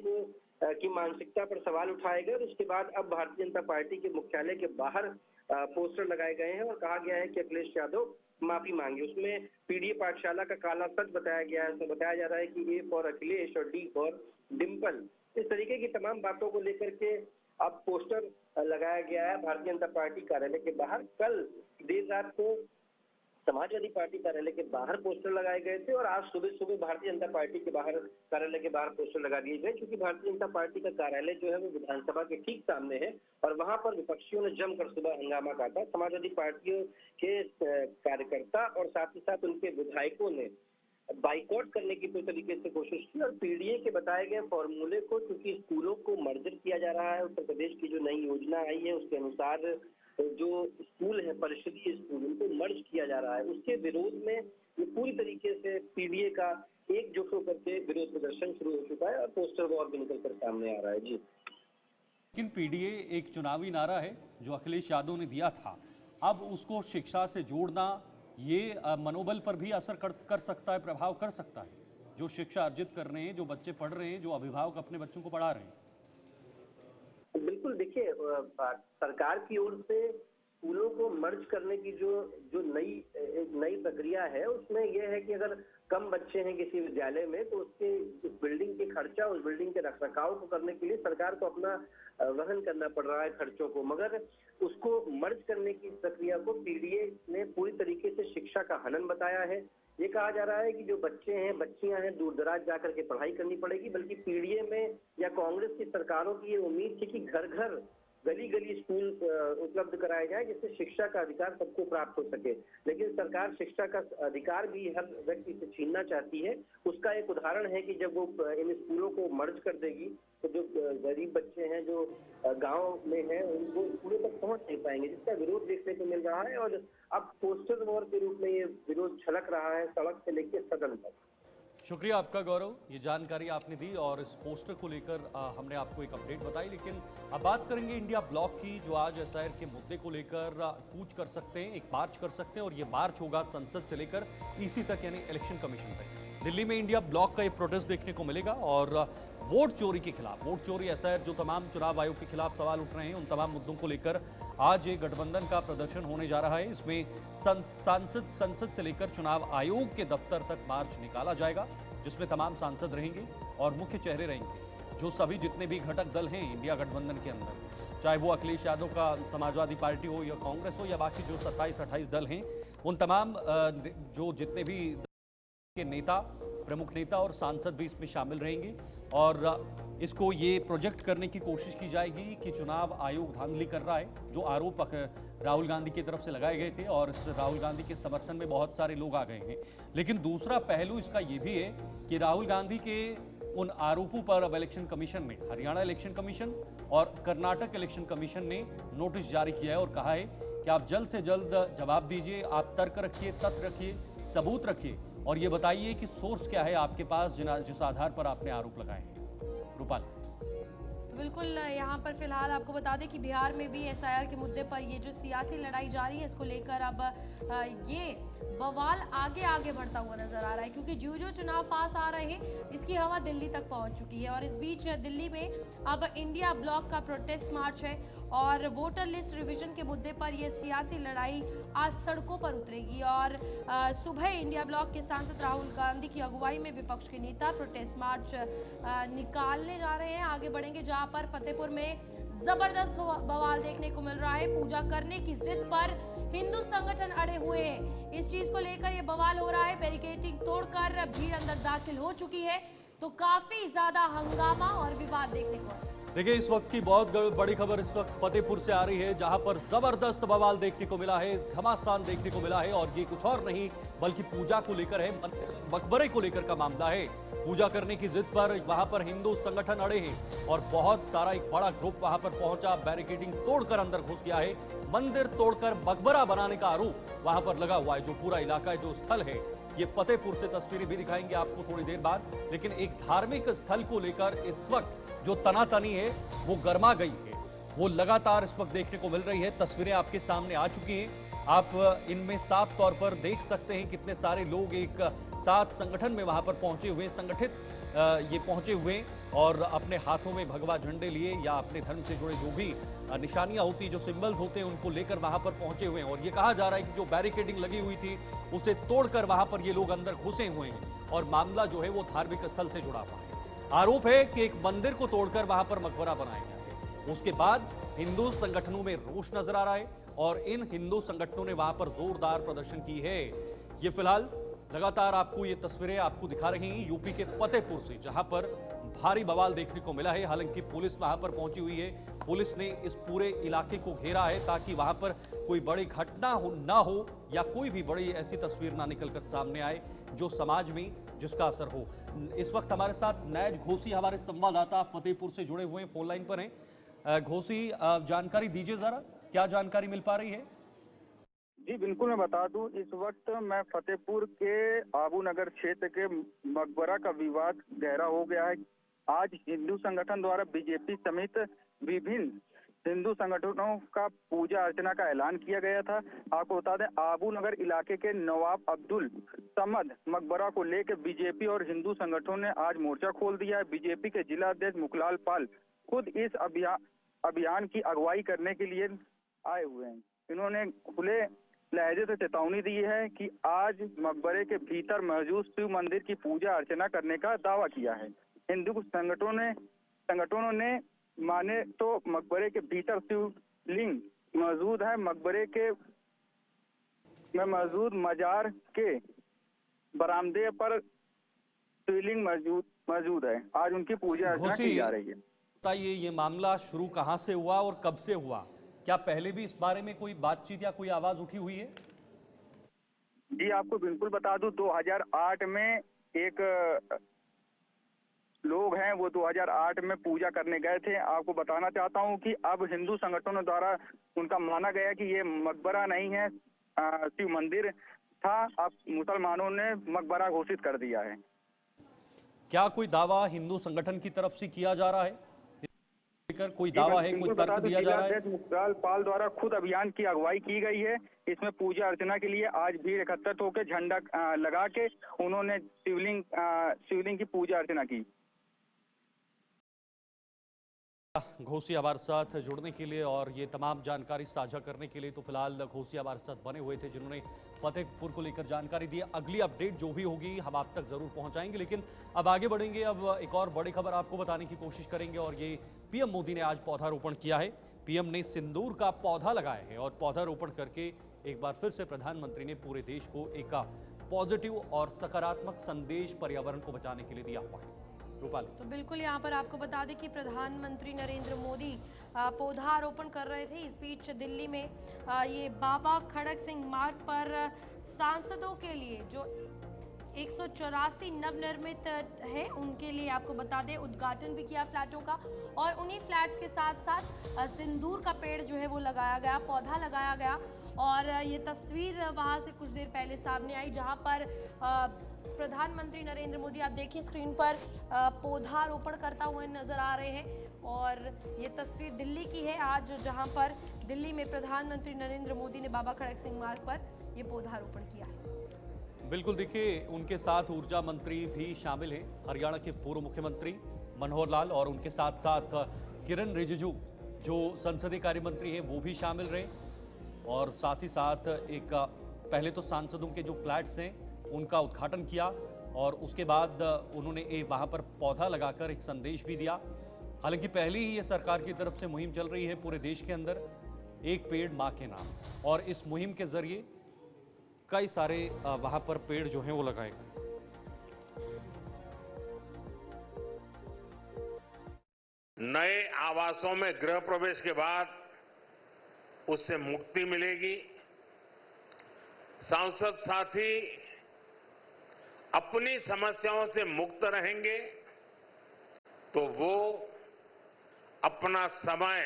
Speaker 9: की मानसिकता पर सवाल उठाए गए और उसके बाद अब भारतीय जनता पार्टी के मुख्यालय के बाहर पोस्टर लगाए गए हैं और कहा गया है कि अखिलेश यादव माफी मांगे। उसमें पीडीए पाठशाला का काला सच बताया गया है। उसमें बताया जा रहा है कि ए फॉर अखिलेश और डी फॉर डिम्पल, इस तरीके की तमाम बातों को लेकर के अब पोस्टर लगाया गया है भारतीय जनता पार्टी कार्यालय के बाहर। कल देर रात को समाजवादी पार्टी कार्यालय के बाहर पोस्टर लगाए गए थे और आज सुबह सुबह भारतीय जनता पार्टी के बाहर कार्यालय के बाहर पोस्टर लगा दिए गए, क्योंकि भारतीय जनता पार्टी का कार्यालय जो है वो विधानसभा के ठीक सामने है और वहां पर विपक्षियों ने जमकर सुबह हंगामा काटा। समाजवादी पार्टियों के कार्यकर्ता और साथ ही साथ उनके विधायकों ने बाइकआउट करने की पूरी तरीके से कोशिश की और पीडीए के बताए गए फॉर्मूले को, क्योंकि स्कूलों को मर्जर किया जा रहा है, उत्तर प्रदेश की जो नई योजना आई है उसके अनुसार जो स्कूल है, परिषदीय स्कूल, उनको मर्ज किया जा रहा है, उसके विरोध में ये पूरी तरीके से पीडीए का एकजुट होकर के विरोध प्रदर्शन शुरू हो चुका है और पोस्टर वॉर भी निकल कर सामने आ रहा है। जी,
Speaker 1: लेकिन पीडीए एक चुनावी नारा है जो अखिलेश यादव ने दिया था, अब उसको शिक्षा से जोड़ना ये मनोबल पर भी असर कर सकता है, प्रभाव कर सकता है। जो शिक्षा अर्जित कर रहे हैं, जो बच्चे पढ़ रहे हैं, जो अभिभावक अपने बच्चों को पढ़ा रहे हैं।
Speaker 9: बिल्कुल, देखिए, सरकार की ओर से स्कूलों को मर्ज करने की जो नई प्रक्रिया है उसमें यह है कि अगर कम बच्चे हैं किसी विद्यालय में तो उसके उस बिल्डिंग के खर्चा, उस बिल्डिंग के रखरखाव को करने के लिए सरकार को अपना वहन करना पड़ रहा है खर्चों को, मगर उसको मर्ज करने की प्रक्रिया को पीडीए ने पूरी तरीके से शिक्षा का हनन बताया है। ये कहा जा रहा है कि जो बच्चे हैं, बच्चियां हैं, दूर दराज जाकर के पढ़ाई करनी पड़ेगी, बल्कि पीडीए में या कांग्रेस की सरकारों की ये उम्मीद थी कि घर घर गली गली स्कूल उपलब्ध कराया जाए, जिससे शिक्षा का अधिकार सबको प्राप्त हो सके। लेकिन सरकार शिक्षा का अधिकार भी हर व्यक्ति से छीनना चाहती है। उसका एक उदाहरण है कि जब वो इन स्कूलों को मर्ज कर देगी तो जो गरीब बच्चे हैं जो गांव में हैं उनको स्कूलों तक पहुंच नहीं पाएंगे, जिसका विरोध देखने को मिल रहा है। और अब पोस्टर वॉर के रूप में ये विरोध छलक रहा है सड़क से लेकर सदन तक।
Speaker 1: शुक्रिया आपका गौरव, ये जानकारी आपने दी और इस पोस्टर को लेकर हमने आपको एक अपडेट बताई। लेकिन अब बात करेंगे इंडिया ब्लॉक की, जो आज एसआईआर के मुद्दे को लेकर कूच कर सकते हैं, एक मार्च कर सकते हैं और ये मार्च होगा संसद से लेकर ईसी तक, यानी इलेक्शन कमीशन तक। दिल्ली में इंडिया ब्लॉक का एक प्रोटेस्ट देखने को मिलेगा और वोट चोरी के खिलाफ, वोट चोरी एसआईआर, जो तमाम चुनाव आयोग के खिलाफ सवाल उठ रहे हैं, उन तमाम मुद्दों को लेकर आज एक गठबंधन का प्रदर्शन होने जा रहा है। इसमें संसद से लेकर चुनाव आयोग के दफ्तर तक मार्च निकाला जाएगा, जिसमें तमाम सांसद रहेंगे और मुख्य चेहरे रहेंगे, जो सभी जितने भी घटक दल हैं इंडिया गठबंधन के अंदर, चाहे वो अखिलेश यादव का समाजवादी पार्टी हो या कांग्रेस हो या बाकी जो 27-28 दल हैं, उन तमाम जो जितने भी के नेता, प्रमुख नेता और सांसद भी इसमें शामिल रहेंगे। और इसको ये प्रोजेक्ट करने की कोशिश की जाएगी कि चुनाव आयोग धांधली कर रहा है, जो आरोप राहुल गांधी की तरफ से लगाए गए थे और इस राहुल गांधी के समर्थन में बहुत सारे लोग आ गए हैं। लेकिन दूसरा पहलू इसका ये भी है कि राहुल गांधी के उन आरोपों पर अब इलेक्शन कमीशन ने, हरियाणा इलेक्शन कमीशन और कर्नाटक इलेक्शन कमीशन ने नोटिस जारी किया है और कहा है कि आप जल्द से जल्द जवाब दीजिए, आप तर्क रखिए, तथ्य रखिए, सबूत रखिए और ये बताइए कि सोर्स क्या है आपके पास जिस आधार पर आपने आरोप लगाए हैं। रूपाल,
Speaker 2: तो बिल्कुल यहाँ पर फिलहाल आपको बता दें कि बिहार में भी एसआईआर के मुद्दे पर ये जो सियासी लड़ाई जारी है, इसको लेकर अब ये बवाल आगे आगे बढ़ता हुआ नजर आ रहा है, क्योंकि जो चुनाव पास आ रहे हैं इसकी हवा दिल्ली तक पहुंच चुकी है। और इस बीच दिल्ली में अब इंडिया ब्लॉक का प्रोटेस्ट मार्च है और वोटर लिस्ट रिवीजन के मुद्दे पर यह सियासी लड़ाई आज सड़कों पर उतरेगी। और सुबह इंडिया ब्लॉक के सांसद राहुल गांधी की अगुवाई में विपक्ष के नेता प्रोटेस्ट मार्च निकालने जा रहे हैं, आगे बढ़ेंगे, जहां पर फतेहपुर में जबरदस्त बवाल देखने को मिल रहा है। पूजा करने की जिद पर हिंदू संगठन अड़े हुए हैं, इस चीज को लेकर यह बवाल हो रहा है। बैरिकेडिंग तोड़कर भीड़ अंदर दाखिल हो चुकी है, तो काफी ज्यादा हंगामा और विवाद देखने को।
Speaker 1: देखिए, इस वक्त की बहुत बड़ी खबर इस वक्त फतेहपुर से आ रही है, जहां पर जबरदस्त बवाल देखने को मिला है, घमासान देखने को मिला है और ये कुछ और नहीं बल्कि पूजा को लेकर है, मकबरे को लेकर का मामला है। पूजा करने की जिद पर वहां पर हिंदू संगठन अड़े हैं और बहुत सारा एक बड़ा ग्रुप वहां पर पहुंचा, बैरिकेडिंग तोड़कर अंदर घुस गया है। मंदिर तोड़कर मकबरा बनाने का आरोप वहां पर लगा हुआ है। जो पूरा इलाका है, जो स्थल है, ये फतेहपुर से तस्वीरें भी दिखाएंगे आपको थोड़ी देर बाद। लेकिन एक धार्मिक स्थल को लेकर इस वक्त जो तनातनी है वो गर्मा गई है, वो लगातार इस वक्त देखने को मिल रही है। तस्वीरें आपके सामने आ चुकी हैं, आप इनमें साफ तौर पर देख सकते हैं कितने सारे लोग एक साथ संगठन में वहां पर पहुंचे हुए, संगठित ये पहुंचे हुए और अपने हाथों में भगवा झंडे लिए या अपने धर्म से जुड़े जो भी निशानियां होती, जो सिंबल्स होते हैं, उनको लेकर वहां पर पहुंचे हुए हैं। और ये कहा जा रहा है कि जो बैरिकेडिंग लगी हुई थी उसे तोड़कर वहां पर ये लोग अंदर घुसे हुए हैं और मामला जो है वो धार्मिक स्थल से जुड़ा हुआ है। आरोप है कि एक मंदिर को तोड़कर वहां पर मकबरा बनाया गया है। उसके बाद हिंदू संगठनों में रोष नजर आ रहा है और इन हिंदू संगठनों ने वहां पर जोरदार प्रदर्शन की है। ये फिलहाल लगातार आपको ये तस्वीरें आपको दिखा रही हैं यूपी के फतेहपुर से, जहां पर भारी बवाल देखने को मिला है। हालांकि पुलिस वहां पर पहुंची हुई है, पुलिस ने इस पूरे इलाके को घेरा है ताकि वहां पर कोई बड़ी घटना ना हो या कोई भी बड़ी ऐसी तस्वीर ना निकलकर सामने आए जो समाज में जिसका असर हो। इस वक्त हमारे साथ नैज घोसी, हमारे संवाददाता फतेहपुर से जुड़े हुए हैं, फोन लाइन पर हैं। घोसी, जानकारी दीजिए जरा, क्या जानकारी मिल पा रही है?
Speaker 10: जी बिल्कुल, मैं बता दूं, इस वक्त मैं फतेहपुर के आबू नगर क्षेत्र के मकबरा का विवाद गहरा हो गया है। आज हिंदू संगठन द्वारा बीजेपी समेत विभिन्न हिंदू संगठनों का पूजा अर्चना का ऐलान किया गया था। आपको बता दें, आबू नगर इलाके के नवाब अब्दुल समद मकबरा को लेकर बीजेपी और हिंदू संगठनों ने आज मोर्चा खोल दिया है। बीजेपी के जिला अध्यक्ष मुखलाल पाल खुद इस अभियान की अगुवाई करने के लिए आए हुए हैं। इन्होंने खुले लहजे से चेतावनी दी है कि आज मकबरे के भीतर मौजूद शिव मंदिर की पूजा अर्चना करने का दावा किया है। हिंदू संगठनों ने माने तो मकबरे के भीतर शिवलिंग मौजूद है। मकबरे के में मौजूद मजार के बरामदे पर शिवलिंग मौजूद है। आज उनकी पूजा अर्चना की जा रही है।
Speaker 1: बताइए, ये मामला शुरू कहां से हुआ और कब से हुआ? क्या पहले भी इस बारे में कोई बातचीत या कोई आवाज उठी हुई है?
Speaker 10: जी आपको बिल्कुल बता दूं, 2008 में एक लोग हैं वो 2008 में पूजा करने गए थे। आपको बताना चाहता हूं कि अब हिंदू संगठनों द्वारा उनका माना गया कि ये मकबरा नहीं है, शिव मंदिर था। अब मुसलमानों ने मकबरा घोषित कर दिया है।
Speaker 1: क्या कोई दावा हिंदू संगठन की तरफ से किया जा रहा है? कोई दावा है, कोई तर्क दिया जा रहा है?
Speaker 10: मुखलाल पाल द्वारा खुद अभियान की अगुवाई की गई है। इसमें पूजा अर्चना के लिए आज भीड़ एकत्रित होकर झंडा लगा के उन्होंने शिवलिंग की पूजा अर्चना की।
Speaker 1: घोसी हमारे साथ जुड़ने के लिए और ये तमाम जानकारी साझा करने के लिए तो फिलहाल घोसी हमारे साथ बने हुए थे, जिन्होंने फतेहपुर को लेकर जानकारी दी। अगली अपडेट जो भी होगी हम आप तक जरूर पहुंचाएंगे, लेकिन अब आगे बढ़ेंगे। अब एक और बड़ी खबर आपको बताने की कोशिश करेंगे और ये पीएम मोदी ने आज पौधारोपण किया है। पीएम ने सिंदूर का पौधा लगाया है और पौधारोपण करके एक बार फिर से प्रधानमंत्री ने पूरे देश को एक पॉजिटिव और सकारात्मक संदेश पर्यावरण को बचाने के लिए दिया हुआ है।
Speaker 2: तो बिल्कुल यहाँ पर आपको बता दें कि प्रधानमंत्री नरेंद्र मोदी पौधारोपण कर रहे थे। इस बीच दिल्ली में ये बाबा खड़क सिंह मार्ग पर सांसदों के लिए जो 184 नवनिर्मित है उनके लिए आपको बता दें उद्घाटन भी किया फ्लैटों का, और उन्हीं फ्लैट्स के साथ साथ सिंदूर का पेड़ जो है वो लगाया गया, पौधा लगाया गया। और ये तस्वीर वहाँ से कुछ देर पहले सामने आई जहाँ पर प्रधानमंत्री नरेंद्र मोदी, आप देखिए स्क्रीन पर, पौधारोपण करता हुए नजर आ रहे हैं। और ये तस्वीर दिल्ली की है आज, जहां पर दिल्ली में प्रधानमंत्री नरेंद्र मोदी ने बाबा खड़क सिंह मार्ग पर ये पौधारोपण किया है।
Speaker 1: बिल्कुल, देखिए उनके साथ ऊर्जा मंत्री भी शामिल हैं, हरियाणा के पूर्व मुख्यमंत्री मनोहर लाल, और उनके साथ साथ किरण रिजिजू जो संसदीय कार्य मंत्री हैं वो भी शामिल रहे। और साथ ही साथ एक पहले तो सांसदों के जो फ्लैट्स हैं उनका उद्घाटन किया और उसके बाद उन्होंने वहां पर पौधा लगाकर एक संदेश भी दिया। हालांकि पहले ही ये सरकार की तरफ से मुहिम चल रही है पूरे देश के अंदर, एक पेड़ मां के नाम, और इस मुहिम के जरिए कई सारे वहां पर पेड़ जो हैं वो लगाए गए।
Speaker 11: नए आवासों में गृह प्रवेश के बाद उससे मुक्ति मिलेगी। सांसद साथी अपनी समस्याओं से मुक्त रहेंगे तो वो अपना समय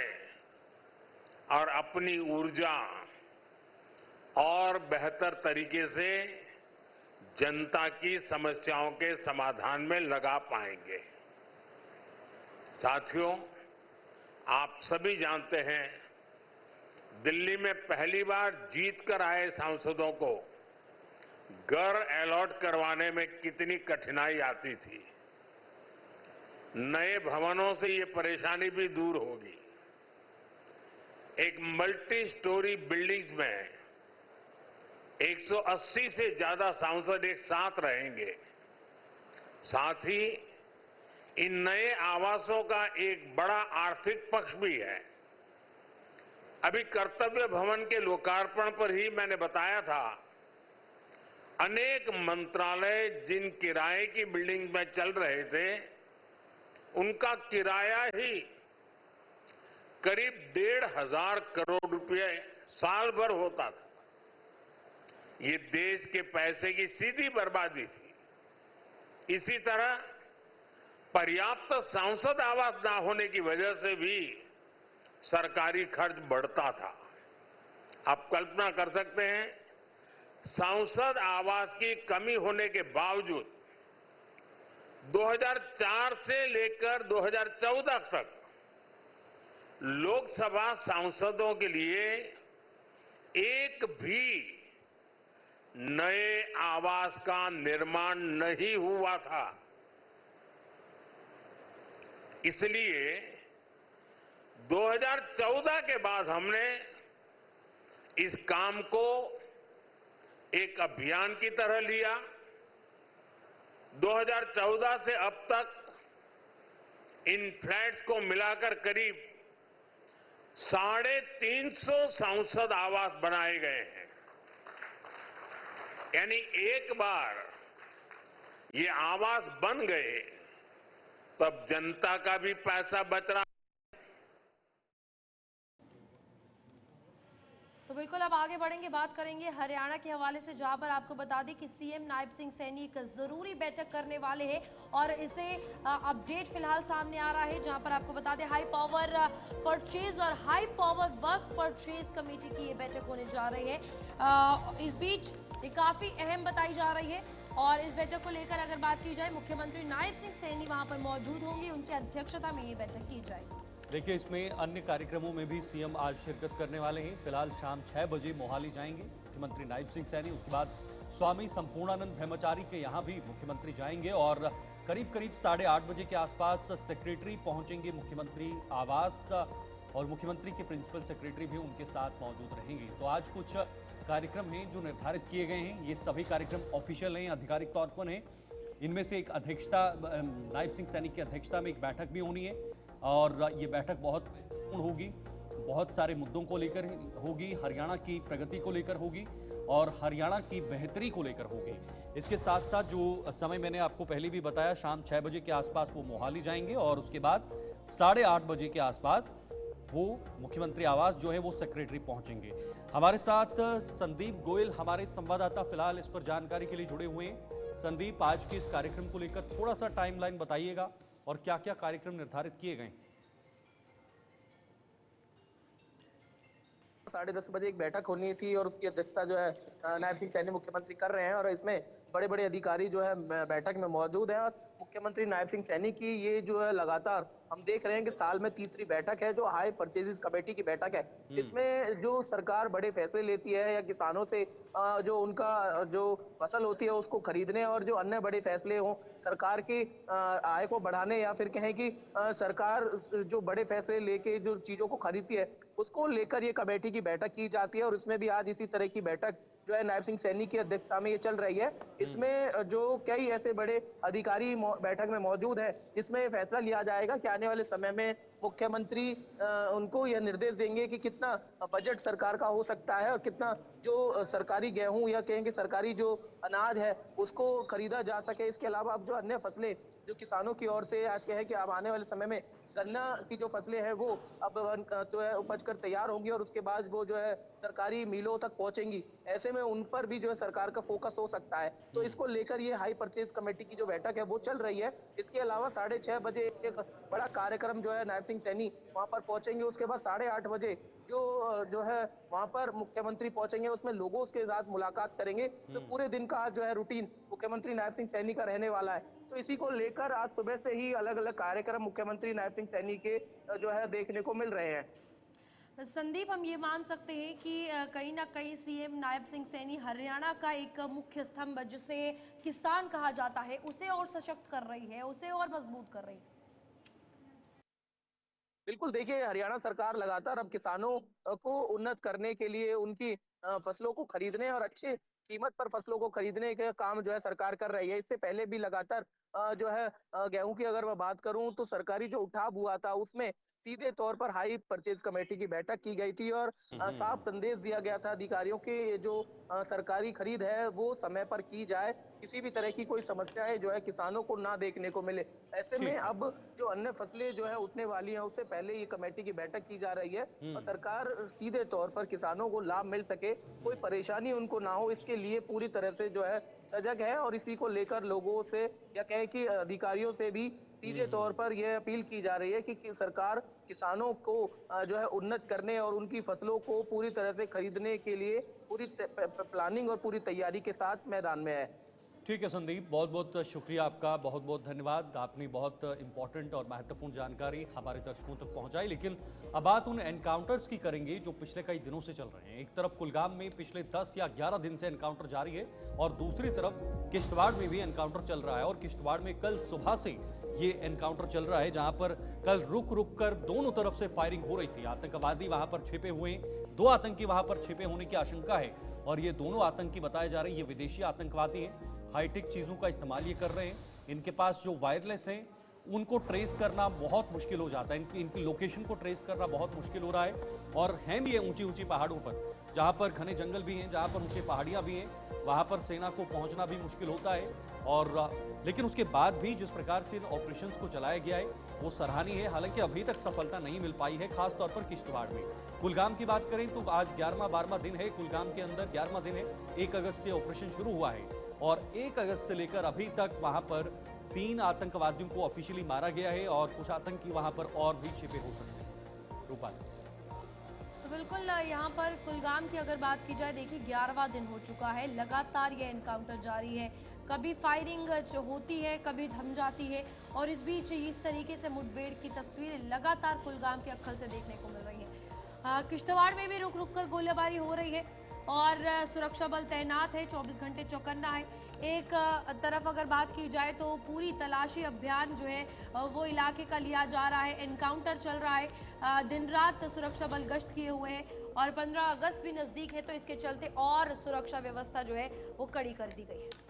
Speaker 11: और अपनी ऊर्जा और बेहतर तरीके से जनता की समस्याओं के समाधान में लगा पाएंगे। साथियों, आप सभी जानते हैं दिल्ली में पहली बार जीत कर आए सांसदों को घर अलॉट करवाने में कितनी कठिनाई आती थी। नए भवनों से ये परेशानी भी दूर होगी। एक मल्टी स्टोरी बिल्डिंग्स में 180 से ज्यादा सांसद एक साथ रहेंगे। साथ ही इन नए आवासों का एक बड़ा आर्थिक पक्ष भी है। अभी कर्तव्य भवन के लोकार्पण पर ही मैंने बताया था, अनेक मंत्रालय जिन किराए की बिल्डिंग में चल रहे थे उनका किराया ही करीब 1,500 करोड़ रुपए साल भर होता था। ये देश के पैसे की सीधी बर्बादी थी। इसी तरह पर्याप्त सांसद आवास न होने की वजह से भी सरकारी खर्च बढ़ता था। आप कल्पना कर सकते हैं, सांसद आवास की कमी होने के बावजूद 2004 से लेकर 2014 तक लोकसभा सांसदों के लिए एक भी नए आवास का निर्माण नहीं हुआ था। इसलिए 2014 के बाद हमने इस काम को एक अभियान की तरह लिया। 2014 से अब तक इन फ्लैट्स को मिलाकर करीब 350 सांसद आवास बनाए गए हैं। यानी एक बार ये आवास बन गए तब जनता का भी पैसा बच रहा
Speaker 2: बढ़ेंगे, बात करेंगे हरियाणा के हवाले से, जहां पर आपको बता दें कि सीएम नायब सिंह सैनी एक जरूरी बैठक करने वाले हैं और इसे अपडेट फिलहाल सामने आ रहा है, जहां पर आपको बता दें हाई पावर परचेज और high power work purchase committee की ये बैठक होने जा रही है। इस बीच ये काफी अहम बताई जा रही है और इस बैठक को लेकर अगर बात की जाए, मुख्यमंत्री नायब सिंह सैनी वहां पर मौजूद होंगे, उनकी अध्यक्षता में ये बैठक की जाएगी।
Speaker 1: देखिए, इसमें अन्य कार्यक्रमों में भी सीएम आज शिरकत करने वाले हैं। फिलहाल शाम 6 बजे मोहाली जाएंगे मुख्यमंत्री नायब सिंह सैनी। उसके बाद स्वामी संपूर्णानंद ब्रह्मचारी के यहाँ भी मुख्यमंत्री जाएंगे और करीब 8:30 बजे के आसपास सेक्रेटरी पहुंचेंगे मुख्यमंत्री आवास और मुख्यमंत्री के प्रिंसिपल सेक्रेटरी भी उनके साथ मौजूद रहेंगे। तो आज कुछ कार्यक्रम हैं जो निर्धारित किए गए हैं। ये सभी कार्यक्रम ऑफिशियल हैं, आधिकारिक तौर पर हैं। इनमें से एक अध्यक्षता, नायब सिंह सैनी की अध्यक्षता में एक बैठक भी होनी है और ये बैठक बहुत महत्वपूर्ण होगी, बहुत सारे मुद्दों को लेकर होगी, हरियाणा की प्रगति को लेकर होगी और हरियाणा की बेहतरी को लेकर होगी। इसके साथ साथ जो समय मैंने आपको पहले भी बताया, शाम 6 बजे के आसपास वो मोहाली जाएंगे और उसके बाद 8:30 बजे के आसपास वो मुख्यमंत्री आवास जो है वो सेक्रेटरी पहुंचेंगे। हमारे साथ संदीप गोयल हमारे संवाददाता फिलहाल इस पर जानकारी के लिए जुड़े हुए हैं। संदीप, आज के इस कार्यक्रम को लेकर थोड़ा सा टाइमलाइन बताइएगा और क्या क्या कार्यक्रम निर्धारित किए गए?
Speaker 12: 10:30 बजे एक बैठक होनी थी और उसकी अध्यक्षता जो है नायब सिंह सैनी मुख्यमंत्री कर रहे हैं और इसमें बड़े बड़े अधिकारी जो है बैठक में मौजूद हैं और मुख्यमंत्री नायब सिंह सैनी की ये जो है लगातार हम देख रहे हैं कि साल में तीसरी बैठक है जो हाई परचेजेस कमेटी की बैठक है। इसमें जो सरकार बड़े फैसले लेती है या किसानों से जो उनका जो फसल होती है उसको खरीदने और जो अन्य बड़े फैसले हों सरकार की आय को बढ़ाने या फिर कहें कि सरकार जो बड़े फैसले लेके जो चीजों को खरीदती है उसको लेकर ये कमेटी की बैठक की जाती है और इसमें भी आज इसी तरह की बैठक जो है नायब सिंह सैनी की अध्यक्षता में ये चल रही है। इसमें जो कई ऐसे बड़े अधिकारी बैठक में मौजूद है जिसमें फैसला लिया जाएगा कि आने वाले समय में मुख्यमंत्री उनको यह निर्देश देंगे कि कितना बजट सरकार का हो सकता है और कितना जो सरकारी गेहूं या कहेंगे सरकारी जो अनाज है उसको खरीदा जा सके। इसके अलावा अब जो अन्य फसलें जो किसानों की ओर से आज कहे कि अब आने वाले समय में गन्ना की जो फसलें हैं वो अब जो है उपज कर तैयार होंगी और उसके बाद वो जो है सरकारी मिलों तक पहुंचेंगी, ऐसे में उन पर भी जो है सरकार का फोकस हो सकता है। तो इसको लेकर ये हाई परचेज कमेटी की जो बैठक है वो चल रही है। इसके अलावा 6:30 बजे एक बड़ा कार्यक्रम जो है नायब सिंह सैनी वहां पर पहुंचेंगे। उसके बाद 8:30 बजे जो है वहां पर मुख्यमंत्री पहुंचेंगे, उसमें लोगों के साथ मुलाकात करेंगे। तो पूरे दिन का जो है रूटीन मुख्यमंत्री नायब सिंह सैनी का रहने वाला है। तो इसी को लेकर आज सुबह से ही अलग अलग कार्यक्रम मुख्यमंत्री नायब सिंह सैनी के जो है देखने को मिल रहे हैं।
Speaker 2: संदीप, हम ये मान सकते हैं कि कहीं ना कहीं सीएम नायब सिंह सैनी हरियाणा का एक मुख्य स्तंभ जिसे किसान कहा जाता है उसे और सशक्त कर रही है, उसे और मजबूत कर रही है।
Speaker 12: बिल्कुल, देखिए हरियाणा सरकार लगातार अब किसानों को उन्नत करने के लिए उनकी फसलों को खरीदने और अच्छे कीमत पर फसलों को खरीदने का काम जो है सरकार कर रही है। इससे पहले भी लगातार जो है गेहूं की अगर मैं बात करूं तो सरकारी जो उठाव हुआ था उसमें सीधे तौर पर हाई परचेज कमेटी की बैठक की गई थी और साफ संदेश दिया गया था अधिकारियों की जो सरकारी खरीद है वो समय पर की जाए, किसी भी तरह की कोई समस्याएं जो है किसानों को ना देखने को मिले। ऐसे में अब जो अन्य फसलें जो है उठने वाली हैं उससे पहले ये कमेटी की बैठक की जा रही है और सरकार सीधे तौर पर किसानों को लाभ मिल सके, कोई परेशानी उनको ना हो, इसके लिए पूरी तरह से जो है सजग है और इसी को लेकर लोगों से या कहें कि अधिकारियों से भी सीधे तौर पर यह अपील की जा रही है कि सरकार किसानों को जो है उन्नत करने और उनकी फसलों को पूरी तरह से खरीदने के लिए पूरी प्लानिंग और पूरी तैयारी के साथ मैदान में है।
Speaker 1: ठीक है संदीप, बहुत बहुत शुक्रिया आपका, बहुत बहुत धन्यवाद। आपने बहुत इंपॉर्टेंट और महत्वपूर्ण जानकारी हमारे दर्शकों तक पहुंचाई। लेकिन अब बात उन एनकाउंटर्स की करेंगे जो पिछले कई दिनों से चल रहे हैं। एक तरफ कुलगाम में पिछले 10 या 11 दिन से एनकाउंटर जारी है और दूसरी तरफ किश्तवाड़ में भी एनकाउंटर चल रहा है और किश्तवाड़ में कल सुबह से ये एनकाउंटर चल रहा है जहां पर कल रुक कर दोनों तरफ से फायरिंग हो रही थी। आतंकवादी वहां पर छिपे हुए हैं, 2 आतंकी वहां पर छिपे होने की आशंका है और ये दोनों आतंकी बताए जा रहे हैं ये विदेशी आतंकवादी हैं, हाईटेक चीजों का इस्तेमाल ये कर रहे हैं। इनके पास जो वायरलेस हैं उनको ट्रेस करना बहुत मुश्किल हो जाता है, इनकी लोकेशन को ट्रेस करना बहुत मुश्किल हो रहा है और हैं भी ऊंची ऊंची पहाड़ों पर जहां पर घने जंगल भी हैं, जहां पर ऊंचे पहाड़ियां भी हैं, वहां पर सेना को पहुंचना भी मुश्किल होता है। और लेकिन उसके बाद भी जिस प्रकार से इन ऑपरेशंस को चलाया गया है वो सराहनीय है। हालांकि अभी तक सफलता नहीं मिल पाई है, खासतौर पर किश्तवाड़ में। कुलगाम की बात करें तो आज 11वां-12वां दिन है, कुलगाम के अंदर 11वां दिन है। 1 अगस्त से ऑपरेशन शुरू हुआ है और 1 अगस्त से लेकर अभी तक वहां पर 3 आतंकवादियों को ऑफिशियली मारा गया है और कुछ आतंकी वहां पर और भी छिपे हो सकते हैं। रूपाल,
Speaker 2: तो बिल्कुल यहाँ पर कुलगाम की अगर बात की जाए, देखिए 11वां दिन हो चुका है, लगातार ये एनकाउंटर जारी है। कभी फायरिंग होती है, कभी थम जाती है और इस बीच इस तरीके से मुठभेड़ की तस्वीरें लगातार कुलगाम के अक्खल से देखने को मिल रही है। किश्तवाड़ में भी रुक रुक कर गोलीबारी हो रही है और सुरक्षा बल तैनात है, 24 घंटे चौकन्ना है। एक तरफ अगर बात की जाए तो पूरी तलाशी अभियान जो है वो इलाके का लिया जा रहा है, एनकाउंटर चल रहा है, दिन रात सुरक्षा बल गश्त किए हुए हैं और 15 अगस्त भी नज़दीक है तो इसके चलते और सुरक्षा व्यवस्था जो है वो कड़ी कर दी गई है।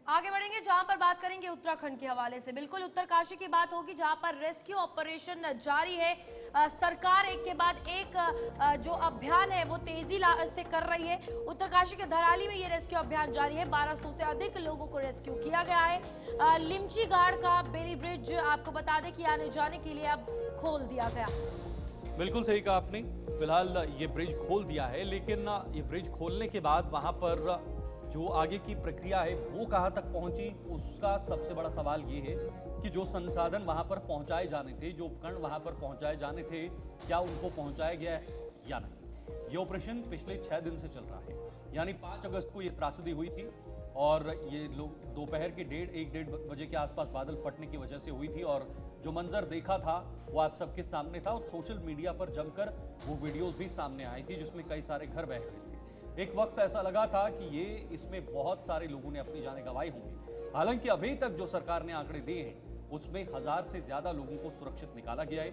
Speaker 2: आगे बढ़ेंगे जहां पर बात करेंगे उत्तराखंड के हवाले से। बिल्कुल उत्तरकाशी की बात होगी जहां पर रेस्क्यू ऑपरेशन जारी है। सरकार एक के बाद एक जो अभियान है वो तेजी से कर रही है। उत्तरकाशी के धराली में ये रेस्क्यू अभियान जारी है। 1200 से अधिक लोगों को रेस्क्यू किया गया है। लिमची गाड़ का बेरी ब्रिज आपको बता दें कि आने जाने के लिए अब खोल दिया गया।
Speaker 1: बिल्कुल सही कहा आपने। फिलहाल ये ब्रिज खोल दिया है, लेकिन ये ब्रिज खोलने के बाद वहां पर जो आगे की प्रक्रिया है वो कहां तक पहुंची, उसका सबसे बड़ा सवाल ये है कि जो संसाधन वहां पर पहुंचाए जाने थे, जो उपकरण वहां पर पहुंचाए जाने थे, क्या उनको पहुंचाया गया है या नहीं। ये ऑपरेशन पिछले 6 दिन से चल रहा है, यानी 5 अगस्त को ये त्रासदी हुई थी और ये लोग दोपहर के 1:30 बजे के आसपास बादल फटने की वजह से हुई थी और जो मंजर देखा था वो आप सबके सामने था और सोशल मीडिया पर जमकर वो वीडियोस भी सामने आई थी जिसमें कई सारे घर बह गए थे। एक वक्त ऐसा लगा था कि ये इसमें बहुत सारे लोगों ने अपनी जानें गंवाई होंगी। हालांकि अभी तक जो सरकार ने आंकड़े दिए हैं उसमें 1000 से ज्यादा लोगों को सुरक्षित निकाला गया है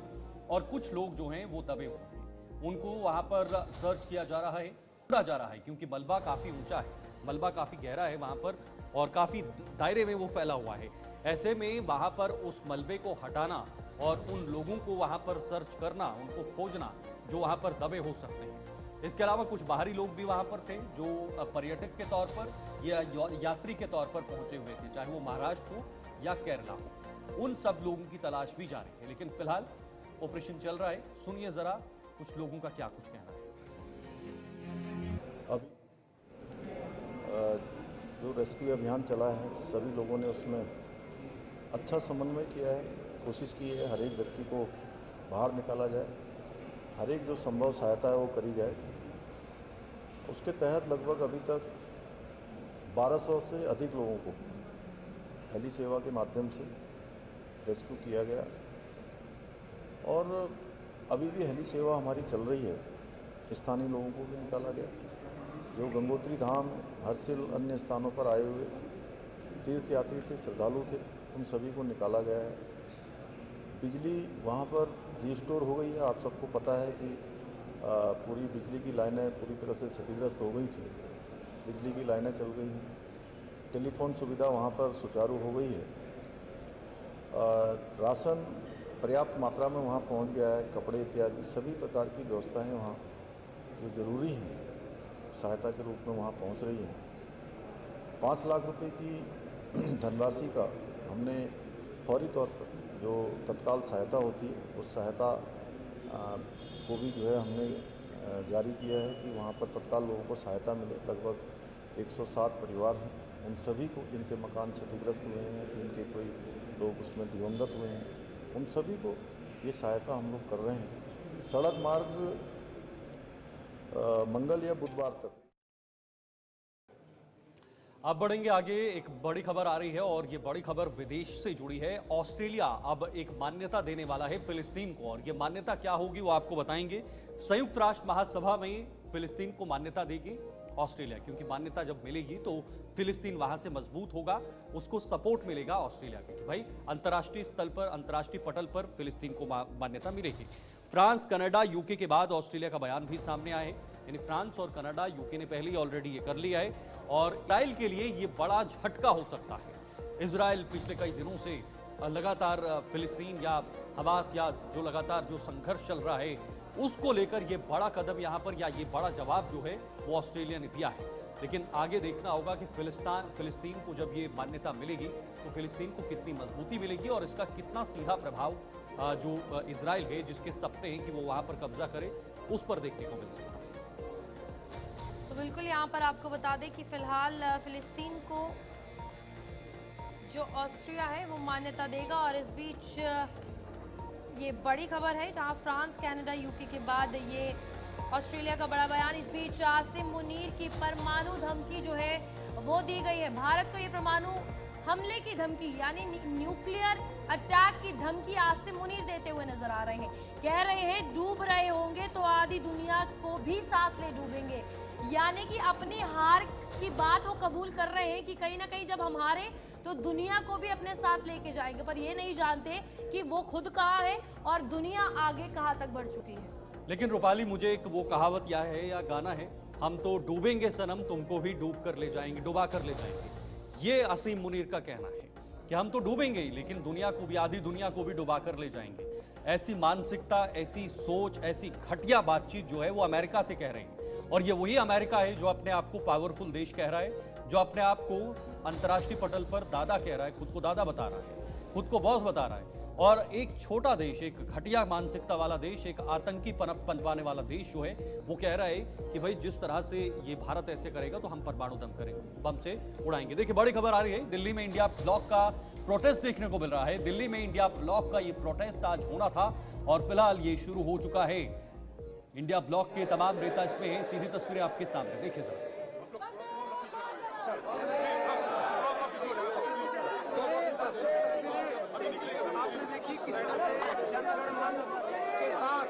Speaker 1: और कुछ लोग जो हैं वो दबे हुए हैं, उनको वहां पर सर्च किया जा रहा है, ढूंढा जा रहा है, क्योंकि मलबा काफी ऊंचा है, मलबा काफी गहरा है वहां पर और काफी दायरे में वो फैला हुआ है। ऐसे में वहां पर उस मलबे को हटाना और उन लोगों को वहां पर सर्च करना, उनको खोजना जो वहां पर दबे हो सकते हैं। इसके अलावा कुछ बाहरी लोग भी वहां पर थे जो पर्यटक के तौर पर या यात्री के तौर पर पहुंचे हुए थे, चाहे वो महाराष्ट्र हो या केरला हो। उन सब लोगों की तलाश भी जारी है, लेकिन फिलहाल ऑपरेशन चल रहा है। सुनिए जरा कुछ लोगों का क्या कुछ कहना है।
Speaker 13: अब जो रेस्क्यू अभियान चला है, सभी लोगों ने उसमें अच्छा समन्वय किया है, कोशिश की है हर एक व्यक्ति को बाहर निकाला जाए, हर एक जो संभव सहायता है वो करी जाए। उसके तहत लगभग अभी तक 1200 से अधिक लोगों को हेली सेवा के माध्यम से रेस्क्यू किया गया और अभी भी हेली सेवा हमारी चल रही है। स्थानीय लोगों को भी निकाला गया, जो गंगोत्री धाम, हरसिल, अन्य स्थानों पर आए हुए तीर्थ यात्री थे, श्रद्धालु थे, उन सभी को निकाला गया है। बिजली वहाँ पर रिस्टोर हो गई है। आप सबको पता है कि पूरी बिजली की लाइनें पूरी तरह से क्षतिग्रस्त हो गई थी, बिजली की लाइनें चल गई हैं। टेलीफोन सुविधा वहाँ पर सुचारू हो गई है। राशन पर्याप्त मात्रा में वहाँ पहुँच गया है, कपड़े इत्यादि सभी प्रकार की व्यवस्थाएं वहाँ जो ज़रूरी हैं सहायता के रूप में वहाँ पहुँच रही हैं। 5 लाख रुपए की धनराशि का हमने फौरी तौर पर जो तत्काल सहायता होती है उस सहायता को भी जो है हमने जारी किया है कि वहाँ पर तत्काल लोगों को सहायता मिले। लगभग 107 परिवार हैं, उन सभी को जिनके मकान क्षतिग्रस्त हुए हैं, जिनके कोई लोग उसमें दिवंगत हुए हैं, उन सभी को ये सहायता हम लोग कर रहे हैं। सड़क मार्ग मंगल या बुधवार तक।
Speaker 1: अब बढ़ेंगे आगे। एक बड़ी खबर आ रही है और ये बड़ी खबर विदेश से जुड़ी है। ऑस्ट्रेलिया अब एक मान्यता देने वाला है फिलिस्तीन को और ये मान्यता क्या होगी वो आपको बताएंगे। संयुक्त राष्ट्र महासभा में फिलिस्तीन को मान्यता देगी ऑस्ट्रेलिया, क्योंकि मान्यता जब मिलेगी तो फिलिस्तीन वहां से मजबूत होगा, उसको सपोर्ट मिलेगा ऑस्ट्रेलिया के कि भाई अंतर्राष्ट्रीय स्तर पर, अंतर्राष्ट्रीय पटल पर फिलिस्तीन को मान्यता मिलेगी। फ्रांस, कनाडा, यूके के बाद ऑस्ट्रेलिया का बयान भी सामने आया है। यानी फ्रांस और कनाडा, यूके ने पहले ही ऑलरेडी ये कर लिया है और इजराइल के लिए ये बड़ा झटका हो सकता है। इजराइल पिछले कई दिनों से लगातार फिलिस्तीन या हमास या जो लगातार जो संघर्ष चल रहा है उसको लेकर ये बड़ा कदम यहाँ पर या ये बड़ा जवाब जो है वो ऑस्ट्रेलिया ने दिया है। लेकिन आगे देखना होगा कि फिलिस्तीन को जब ये मान्यता मिलेगी तो फिलिस्तीन को कितनी मजबूती मिलेगी और इसका कितना सीधा प्रभाव जो इजराइल है जिसके सपने हैं कि वो वहां पर कब्जा करे उस पर देखने को मिल सकता है।
Speaker 2: तो बिल्कुल यहाँ पर आपको बता दें कि फिलहाल फिलिस्तीन को जो ऑस्ट्रिया है वो मान्यता देगा। और इस बीच ये बड़ी खबर है जहाँ फ्रांस, कनाडा, यूके के बाद ये ऑस्ट्रेलिया का बड़ा बयान। इस बीच आसिम मुनीर की परमाणु धमकी जो है वो दी गई है। भारत को ये परमाणु हमले की धमकी यानी न्यूक्लियर अटैक की धमकी आसिम मुनीर देते हुए नजर आ रहे हैं। कह रहे हैं डूब रहे होंगे तो आधी दुनिया को भी साथ ले डूबेंगे, यानी कि अपनी हार की बात वो कबूल कर रहे हैं कि कहीं ना कहीं जब हम हारे तो दुनिया को भी अपने साथ लेके जाएंगे। पर ये नहीं जानते कि वो खुद कहाँ है और दुनिया आगे कहाँ तक बढ़ चुकी है।
Speaker 1: लेकिन रूपाली, मुझे एक वो कहावत या है या गाना है, हम तो डूबेंगे सनम तुमको भी डूब कर ले जाएंगे, डुबा कर ले जाएंगे। ये आसिम मुनीर का कहना है कि हम तो डूबेंगे ही लेकिन दुनिया को भी, आधी दुनिया को भी डुबा कर ले जाएंगे। ऐसी मानसिकता, ऐसी सोच, ऐसी घटिया बातचीत जो है वो अमेरिका से कह रहे हैं। और ये वही अमेरिका है जो अपने आप को पावरफुल देश कह रहा है, जो अपने आप को अंतर्राष्ट्रीय पटल पर दादा कह रहा है, खुद को दादा बता रहा है, खुद को बॉस बता रहा है। और एक छोटा देश, एक घटिया मानसिकता वाला देश, एक आतंकी पनपाने वाला देश जो है वो कह रहा है कि भाई जिस तरह से ये भारत ऐसे करेगा तो हम परमाणु बम से उड़ाएंगे। देखिए बड़ी खबर आ रही है, दिल्ली में इंडिया ब्लॉक का प्रोटेस्ट देखने को मिल रहा है। दिल्ली में इंडिया ब्लॉक का ये प्रोटेस्ट आज होना था और फिलहाल ये शुरू हो चुका है। इंडिया ब्लॉक के तमाम नेता इसमें हैं, सीधी तस्वीरें आपके सामने देखिए सर।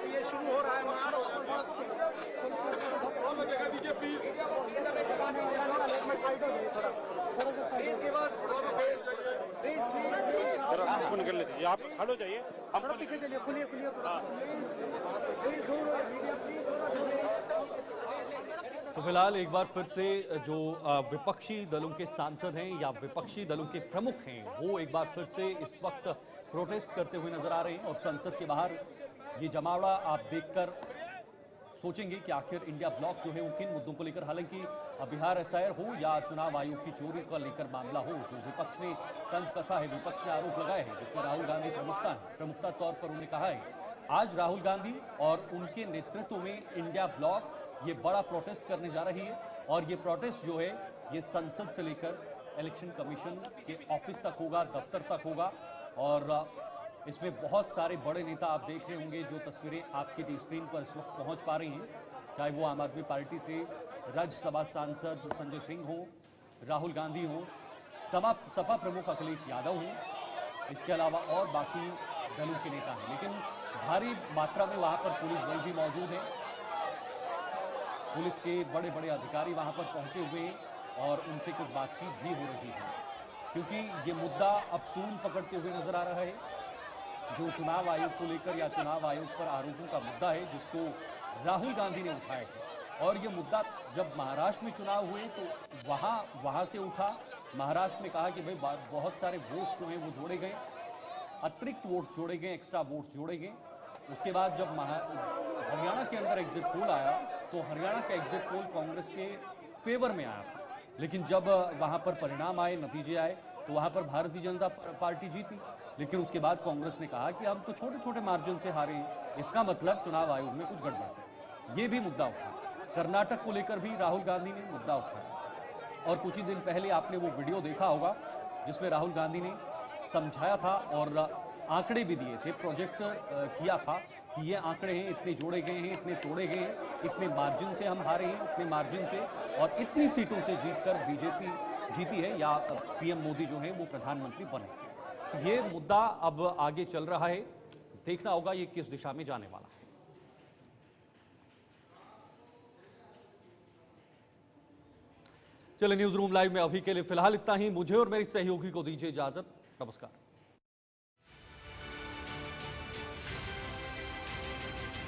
Speaker 14: ये शुरू हो रहा है
Speaker 15: आपको निकल लेते हैं, आप खड़े हो जाइए, हम
Speaker 14: पीछे चलिए, खुलिए खुलिए।
Speaker 1: तो फिलहाल एक बार फिर से जो विपक्षी दलों के सांसद हैं या विपक्षी दलों के प्रमुख हैं वो एक बार फिर से इस वक्त प्रोटेस्ट करते हुए नजर आ रहे हैं। और संसद के बाहर ये जमावड़ा आप देखकर सोचेंगे कि आखिर इंडिया ब्लॉक जो है वो किन मुद्दों को लेकर, हालांकि बिहार एसआईआर हो या चुनाव आयोग की चोरी को लेकर मामला हो, जो विपक्ष ने तंज कसा है, विपक्ष ने आरोप लगाए हैं, जिसमें राहुल गांधी प्रमुखता तौर पर उन्होंने कहा है आज राहुल गांधी और उनके नेतृत्व में इंडिया ब्लॉक ये बड़ा प्रोटेस्ट करने जा रही है। और ये प्रोटेस्ट जो है ये संसद से लेकर इलेक्शन कमीशन के ऑफिस तक होगा, दफ्तर तक होगा। और इसमें बहुत सारे बड़े नेता आप देख रहे होंगे, जो तस्वीरें आपकी स्क्रीन पर इस वक्त पहुंच पा रही हैं, चाहे वो आम आदमी पार्टी से राज्यसभा सांसद संजय सिंह हो, राहुल गांधी हो, सपा प्रमुख अखिलेश यादव हो, इसके अलावा और बाकी दलों के नेता हैं। लेकिन भारी मात्रा में वहां पर पुलिस बल भी मौजूद है, पुलिस के बड़े बड़े अधिकारी वहां पर पहुंचे हुए हैं और उनसे कुछ बातचीत भी हो रही है, क्योंकि ये मुद्दा अब तूल पकड़ते हुए नजर आ रहा है। जो चुनाव आयोग को लेकर या चुनाव आयोग पर आरोपों का मुद्दा है जिसको राहुल गांधी ने उठाया है। और ये मुद्दा जब महाराष्ट्र में चुनाव हुए तो वहां से उठा, महाराष्ट्र में कहा कि भाई बहुत सारे वोट्स जो हैं वो जोड़े गए, अतिरिक्त वोट्स जोड़े गए, एक्स्ट्रा वोट्स जोड़े गए। उसके बाद जब हरियाणा के अंदर एग्जिट पोल आया तो हरियाणा का एग्जिट पोल कांग्रेस के फेवर में आया था, लेकिन जब वहां पर परिणाम आए, नतीजे आए तो वहां पर भारतीय जनता पार्टी जीती। लेकिन उसके बाद कांग्रेस ने कहा कि हम तो छोटे छोटे मार्जिन से हारे, इसका मतलब चुनाव आयोग में कुछ गड़बड़ है। ये भी मुद्दा उठा। कर्नाटक को लेकर भी राहुल गांधी ने मुद्दा उठाया और कुछ ही दिन पहले आपने वो वीडियो देखा होगा जिसमें राहुल गांधी ने समझाया था और आंकड़े भी दिए थे, प्रोजेक्ट किया था कि ये आंकड़े हैं, इतने जोड़े गए हैं, इतने तोड़े गए हैं, इतने मार्जिन से हम हारे हैं, इतने मार्जिन से और इतनी सीटों से जीतकर बीजेपी जीती है या पीएम मोदी जो है वो प्रधानमंत्री बने। ये मुद्दा अब आगे चल रहा है, देखना होगा ये किस दिशा में जाने वाला है। चलिए न्यूज रूम लाइव में अभी के लिए फिलहाल इतना ही। मुझे और मेरी सहयोगी को दीजिए इजाजत। नमस्कार।